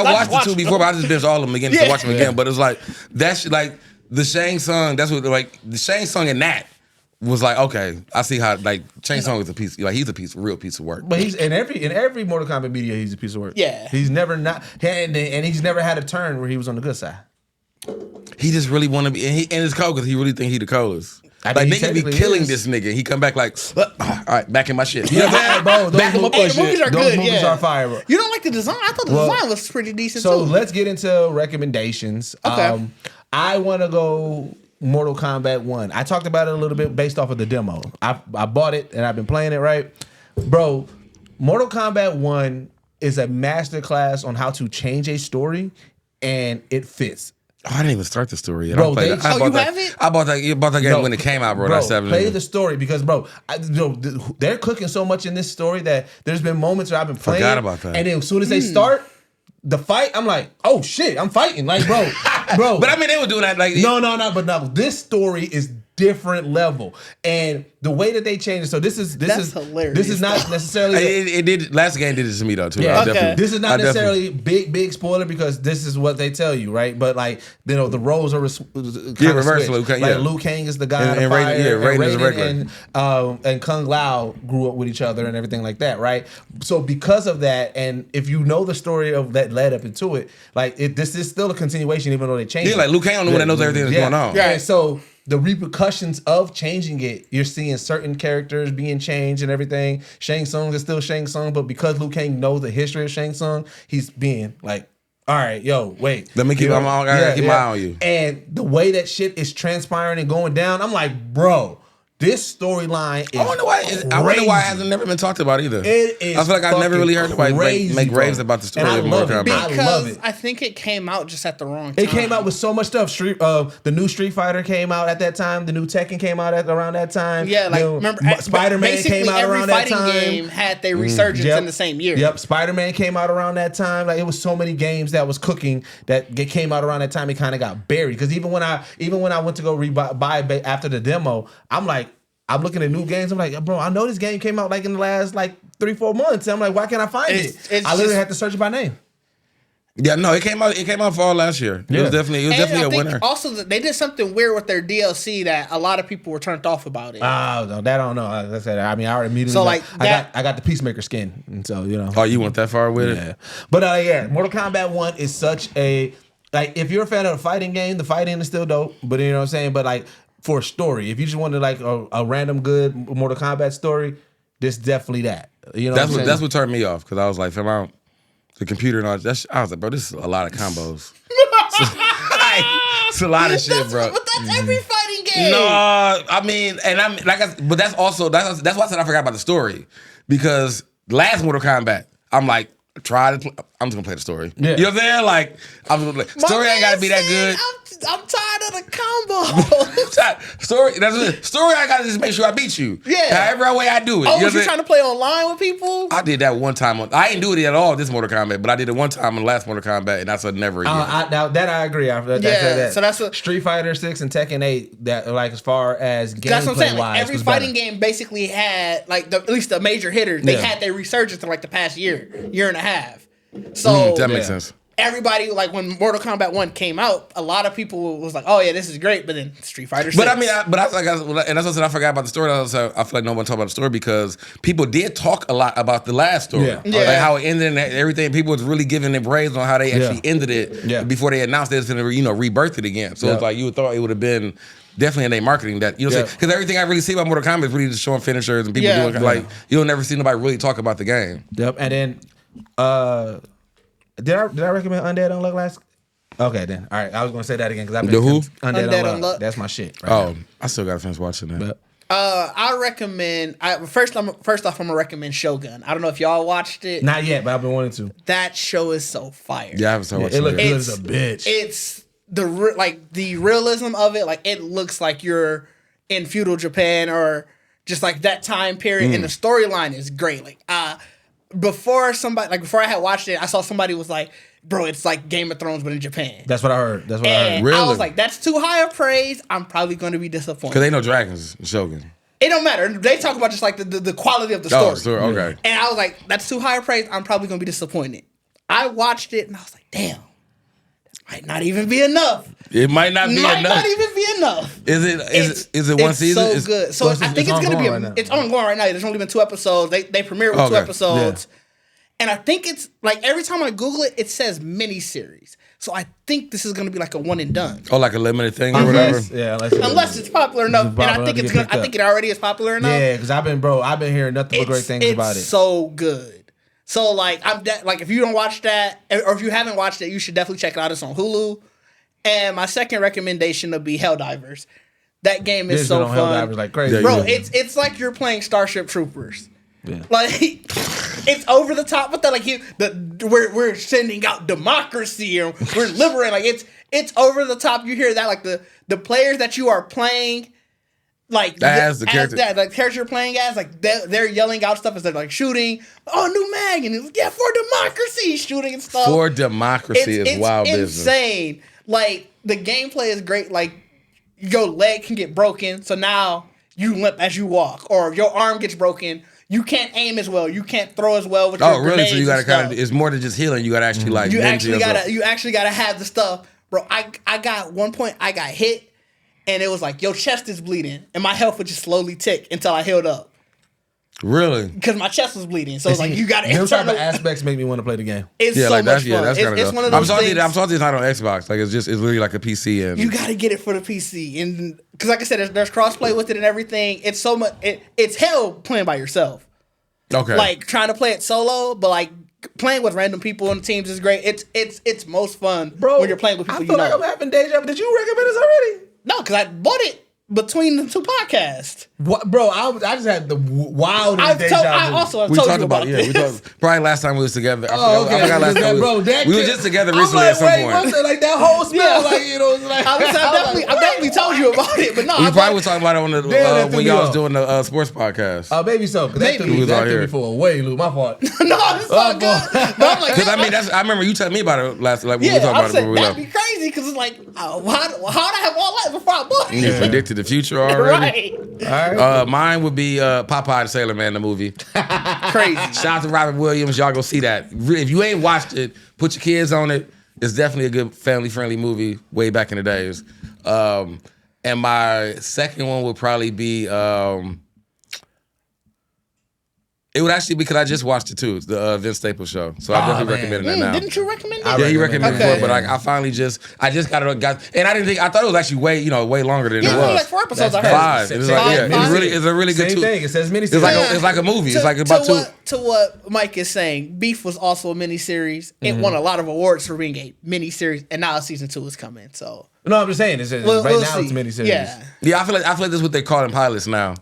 watched the 2 before, but I just binged all of them again to watch them again. But it's like, that's like the Shang Tsung, that's what, like, the Shang Tsung in that was like, okay, I see how, like, Shang Tsung is a piece, like, he's a real piece of work. But he's in every Mortal Kombat media, he's a piece of work. Yeah. He's never not, and he's never had a turn where he was on the good side. He just really want to be, and it's cold because he really think he the coldest. Like, nigga be killing this nigga. He come back like, all right, back in my shit. You know what I'm saying? Back in my shit. Movies are good, those movies are fire, bro. You don't like the design? I thought the design was pretty decent, too. So let's get into recommendations. Okay. I want to go Mortal Kombat 1. I talked about it a little bit based off of the demo. I bought it and I've been playing it, right? Bro, Mortal Kombat 1 is a masterclass on how to change a story and it fits. Oh, I didn't even start the story yet. Bro, you have it? I bought that game when it came out, bro. Bro, That's 7 play years. the story because, bro, they're cooking so much in this story that there's been moments where I've been playing. Forgot about that. And then as soon as they start the fight, I'm like, oh shit, I'm fighting. Like, bro. But I mean, they were doing that like No. This story is different level, and the way that they changed it. So this is hilarious. This is not necessarily. It did. Last game did it to me though too. Yeah, okay. This is not necessarily big spoiler because this is what they tell you, right? But like, the roles are reverse. Liu Kang. Yeah. Liu Kang is the guy And of fire, Raiden is a regular. and Kung Lao grew up with each other and everything like that, right? So because of that, and if you know the story of that led up into it, like this is still a continuation, even though they changed. Yeah, like Liu Kang the one that knows everything that's going on. Yeah, so the repercussions of changing it, you're seeing certain characters being changed and everything. Shang Tsung is still Shang Tsung, but because Liu Kang knows the history of Shang Tsung, he's being like, all right, yo, wait. Let me keep my eye on you. And the way that shit is transpiring and going down, I'm like, bro, this storyline is I wonder why it hasn't never been talked about either. It is. I feel like I've never really heard anybody make raves about the story of Mortal Kombat. I love it. I think it came out just at the wrong time. It came out with so much stuff. The new Street Fighter came out at that time. The new Tekken came out around that time. Yeah, like remember Spider-Man came out around that time. Every fighting game had their resurgence in the same year. Yep, Spider-Man came out around that time. Like it was so many games that was cooking that came out around that time. It kind of got buried because even when I went to go buy after the demo, I'm looking at new games. I'm like, bro, I know this game came out like in the last like 3-4 months. And I'm like, why can't I find it? I literally had to search it by name. Yeah, no, it came out fall last year. It was definitely a winner. Also, they did something weird with their DLC that a lot of people were turned off about it. Oh, no, that I don't know. Like I said, I mean, I already immediately. So like I got the Peacemaker skin, and so you know. Oh, you went that far with it? Yeah, but Mortal Kombat 1 is such a if you're a fan of the fighting game, the fighting is still dope. But you know what I'm saying. But like. For a story, if you just wanted like a random good Mortal Kombat story, this definitely that. You know, that's what turned me off because I was like, the computer and all that. I was like, bro, this is a lot of combos. It's a lot of shit, bro. But that's every fighting game. No, I mean, and I'm but that's why I said I forgot about the story because last Mortal Kombat, I'm like. I'm just gonna play the story. Yeah. You know what I'm saying? Like, story ain't gotta be that good. I'm tired of the combo. Story, I gotta just make sure I beat you. Yeah. However way I do it. Oh, you you trying to play online with people? I did that one time. I didn't do it at all this Mortal Kombat, but I did it one time in the last Mortal Kombat, and I said never again. Now that I agree. So that's what Street Fighter 6 and Tekken 8. That like as far as gameplay that's what I'm saying. wise, like, every fighting game basically had like at least the major hitters. They had their resurgence in like the past year and a half. So that makes sense. Everybody, like when Mortal Kombat 1 came out, a lot of people was like, "Oh yeah, this is great," but then Street Fighter 6. But I mean, and that's what I said. I forgot about the story. I feel like no one talked about the story because people did talk a lot about the last story, like how it ended and everything. People was really giving their praise on how they actually ended it before they announced they was going to rebirth it again. So it's like you would thought it would have been. Definitely in their marketing that you know because everything I really see about Mortal Kombat is really just showing finishers and people doing like you don't never see nobody really talk about the game. Yep, and then did I recommend Undead Unluck last? Okay, then all right. I was gonna say that again because I've been Undead Unluck. That's my shit. Right now. I still gotta finish watching that. I recommend. First off, I'm gonna recommend Shogun. I don't know if y'all watched it. Not yet, but I've been wanting to. That show is so fire. Yeah, I haven't started watching it. It looks good as a bitch. It's the realism of it. Like it looks like you're in feudal Japan or just like that time period, and the storyline is great. Like before I had watched it, I saw somebody was like, "Bro, it's like Game of Thrones but in Japan." That's what I heard. Really? I was like, "That's too high of praise. I'm probably going to be disappointed." Because they know dragons in Shogun. It don't matter. They talk about just like the quality of the story. Oh, story. Okay. And I was like, "That's too high of praise. I'm probably going to be disappointed." I watched it and I was like, "Damn, that might not even be enough." It might not be enough. Might not even be enough. Is it one season? It's so good. So I think it's going to be it's ongoing right now. There's only been 2 episodes. They premiered with 2 episodes. Yeah. And I think it's like every time I Google it, it says miniseries. So I think this is going to be like a one and done. Oh, like a limited thing or whatever. Yeah, unless it's popular enough, and I think it's I think it already is popular enough. Yeah, because I've been hearing nothing but great things about it. It's so good. So like if you don't watch that or if you haven't watched it, you should definitely check it out. It's on Hulu, And my second recommendation would be Helldivers. That game is so fun. Helldivers like crazy. Bro, it's like you're playing Starship Troopers. Yeah. Like it's over the top with that. Like we're sending out democracy and we're liberating. Like it's over the top. You hear that like the players that you are playing, like the character you're playing as, like they're yelling out stuff as they're like shooting. Oh, new mag and it's, for democracy, shooting and stuff. For democracy is wild business. Insane. Like the gameplay is great. Like your leg can get broken, so now you limp as you walk, or your arm gets broken. You can't aim as well. You can't throw as well with your grenades. So you gotta kind of. It's more than just healing. You gotta actually like. You actually gotta have the stuff, bro. I got one point. I got hit, and it was like your chest is bleeding, and my health would just slowly tick until I healed up. Really? Because my chest was bleeding, so it's like you got to. Those type of aspects make me want to play the game. It's so much fun. That's kind of it's one of those things. I'm salty it's not on Xbox. Like it's really like a PC and you got to get it for the PC, and because like I said, there's crossplay with it and everything. It's so much. It's hell playing by yourself. Okay. Like trying to play it solo, but like playing with random people on the teams is great. It's most fun, bro, when you're playing with people I feel like I'm having deja vu. Did you recommend this already? No, because I bought it between the two podcasts. What, bro? I just had the wildest deja vu. I told you about this. We talked probably last time we was together. Oh, okay. I forgot last time we were just together recently at some point. Like that whole smell, like you know, like I definitely told you about it, but no, we probably was talking about it on the when y'all was doing the sports podcast. Maybe so. That threw me for a way, Lou. My fault. No, it's all good. Because I mean, I remember you telling me about it last. Like when we talked about it. That'd be crazy because it's like, how did I have all that before I bought it? You predicted the future already. Right. All right. Mine would be Popeye the Sailor Man, the movie. Crazy. Shout out to Robert Williams. Y'all go see that. If you ain't watched it, put your kids on it. It's definitely a good family-friendly movie way back in the days. And my second one would probably be... it would actually be because I just watched it too. It's the Vince Staples show. So I definitely recommend that now. Didn't you recommend it? Yeah, he recommended it before, but I finally I just got it. And I thought it was actually way longer than it was. Like 4 episodes. I heard 5. It was like, it's a really good. Same thing. It says miniseries. It's like a movie. It's like about two. To what Mike is saying, Beef was also a miniseries. It won a lot of awards for being a miniseries, and now season 2 is coming. So no, I'm just saying. It's now it's a miniseries. Yeah, I feel like this is what they call in pilots now,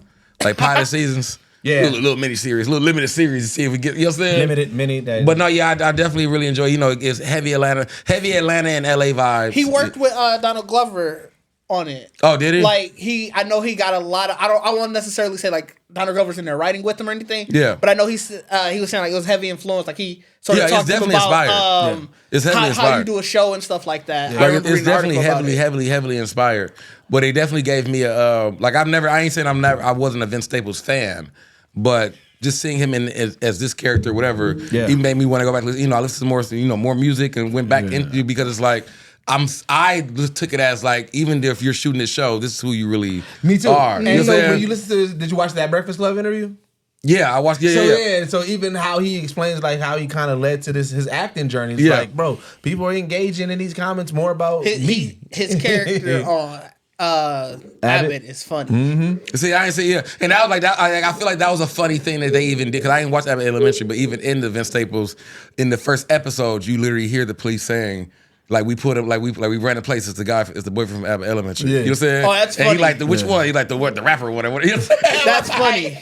like pilot seasons. Yeah, little mini series, little limited series to see if we get. You know what I'm saying? Limited mini. But no, yeah, I definitely really enjoy. You know, it's heavy Atlanta and LA vibes. He worked with Donald Glover on it. Oh, did he? Like I know he got a lot of. I won't necessarily say like Donald Glover's in there writing with him or anything. Yeah. But I know he was saying like it was heavy influence. Like he sort of talked about inspired. It's heavily inspired. How you do a show and stuff like that. Yeah. Like, it's definitely heavily inspired. But they definitely gave me a like I ain't saying I wasn't a Vince Staples fan, but just seeing him as this character, whatever, he made me want to go back. You know, I listened to more music and went back into because it's like I just took it as like even if you're shooting this show, this is who you really are. And you know when you listen to, did you watch that Breakfast Club interview? Yeah, I watched. So even how he explains like how he kind of led to his acting journey. It's like, bro, people are engaging in these comments more about me. His character on. Abbott is funny. Mm-hmm. See, I ain't say and that was like that. I feel like that was a funny thing that they even did because I didn't watch Abbott Elementary, but even in the Vince Staples, in the first episode, you literally hear the police saying, like we put him, like we ran a place. It's the boyfriend from Abbott Elementary. Yeah. You know what I'm saying? Oh, that's funny. And he like which one? He like the rapper or whatever. You know what I'm saying? That's funny.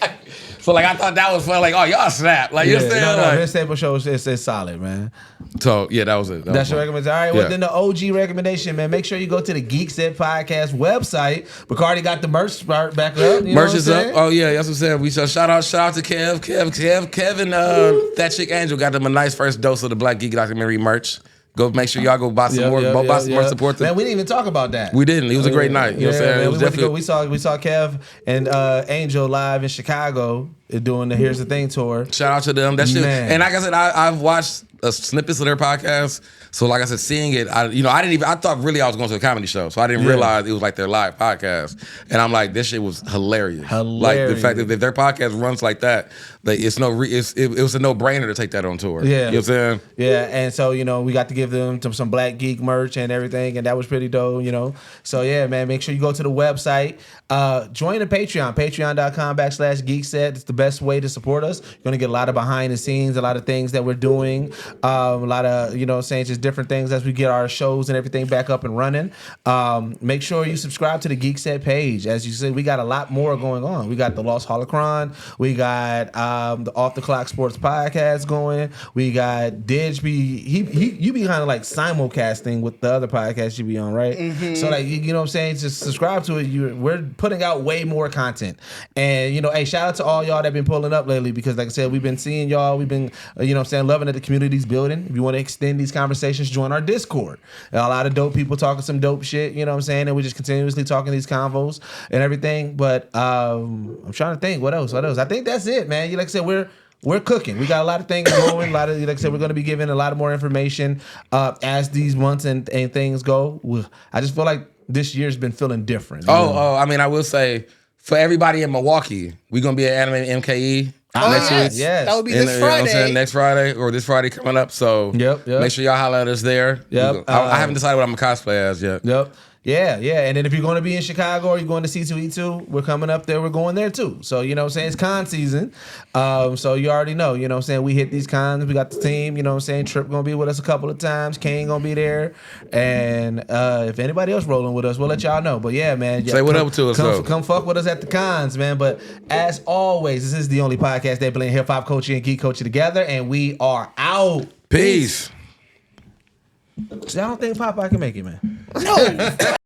So like I thought that was fun. Like y'all snap. Like you know what I'm saying? No, Vince Staples show is solid, man. So yeah, that was it. That's your recommendation. All right, well then the OG recommendation, man. Make sure you go to the Geekset Podcast website. Bacardi got the merch back up. Merch is up. Oh yeah, that's what I'm saying. We shout out to Kevin. That chick Angel got them a nice first dose of the Black Geek documentary merch. Go make sure y'all go buy some more. Buy some more support. Man, we didn't even talk about that. We didn't. It was a great night. You know what I'm saying? Man, it was definitely. We saw Kev and Angel live in Chicago doing the Here's the Thing tour. Shout out to them. That shit. And like I said, I've watched snippets of their podcast. So like I said, seeing it, I thought really I was going to a comedy show. So I didn't realize it was like their live podcast. And I'm like, this shit was hilarious. Like the fact that if their podcast runs like that, like it was a no-brainer to take that on tour. Yeah. You know what I'm saying? Yeah, and so, we got to give them some Black Geek merch and everything, and that was pretty dope, So yeah, man, make sure you go to the website. Join the Patreon, patreon.com/Geekset. It's the best way to support us. You're going to get a lot of behind the scenes, a lot of things that we're doing. A lot of, you know what I'm saying, just different things as we get our shows and everything back up and running. Make sure you subscribe to the Geekset page. As you said, we got a lot more going on. We got the Lost Holocron. We got the Off the Clock Sports Podcast going. We got Didge. You be kind of like simulcasting with the other podcast you be on, right? Mm-hmm. So like, you know what I'm saying? Just subscribe to it. We're putting out way more content. And, you know, hey, shout out to all y'all that been pulling up lately because like I said, we've been seeing y'all. We've been, you know what I'm saying, loving that the community's building. If you want to extend these conversations, join our Discord. A lot of dope people talking some dope shit, you know what I'm saying? And we're just continuously talking these convos and everything. But I'm trying to think, what else? I think that's it, man. Like I said, we're cooking. We got a lot of things going. Like I said, we're going to be giving a lot of more information as these months and things go. I just feel like this year's been feeling different. I mean, I will say, for everybody in Milwaukee, we're going to be at Anime MKE next week. Yes. That would be this Friday. You know what I'm saying? Next Friday or this Friday coming up. So make sure y'all holler at us there. Yep. I haven't decided what I'm going to cosplay as yet. Yep. Yeah. And then if you're going to be in Chicago or you're going to C2E2, we're coming up there. We're going there too. So, you know what I'm saying? It's con season. So you already know, you know what I'm saying? We hit these cons. We got the team, you know what I'm saying? Trip going to be with us a couple of times. Kane going to be there. And if anybody else rolling with us, we'll let y'all know. But yeah, man. Say what up to us, though. Come fuck with us at the cons, man. But as always, this is the only podcast that blend hip-hop culture and geek culture together. And we are out. Peace. I don't think Popeye can make it, man. No.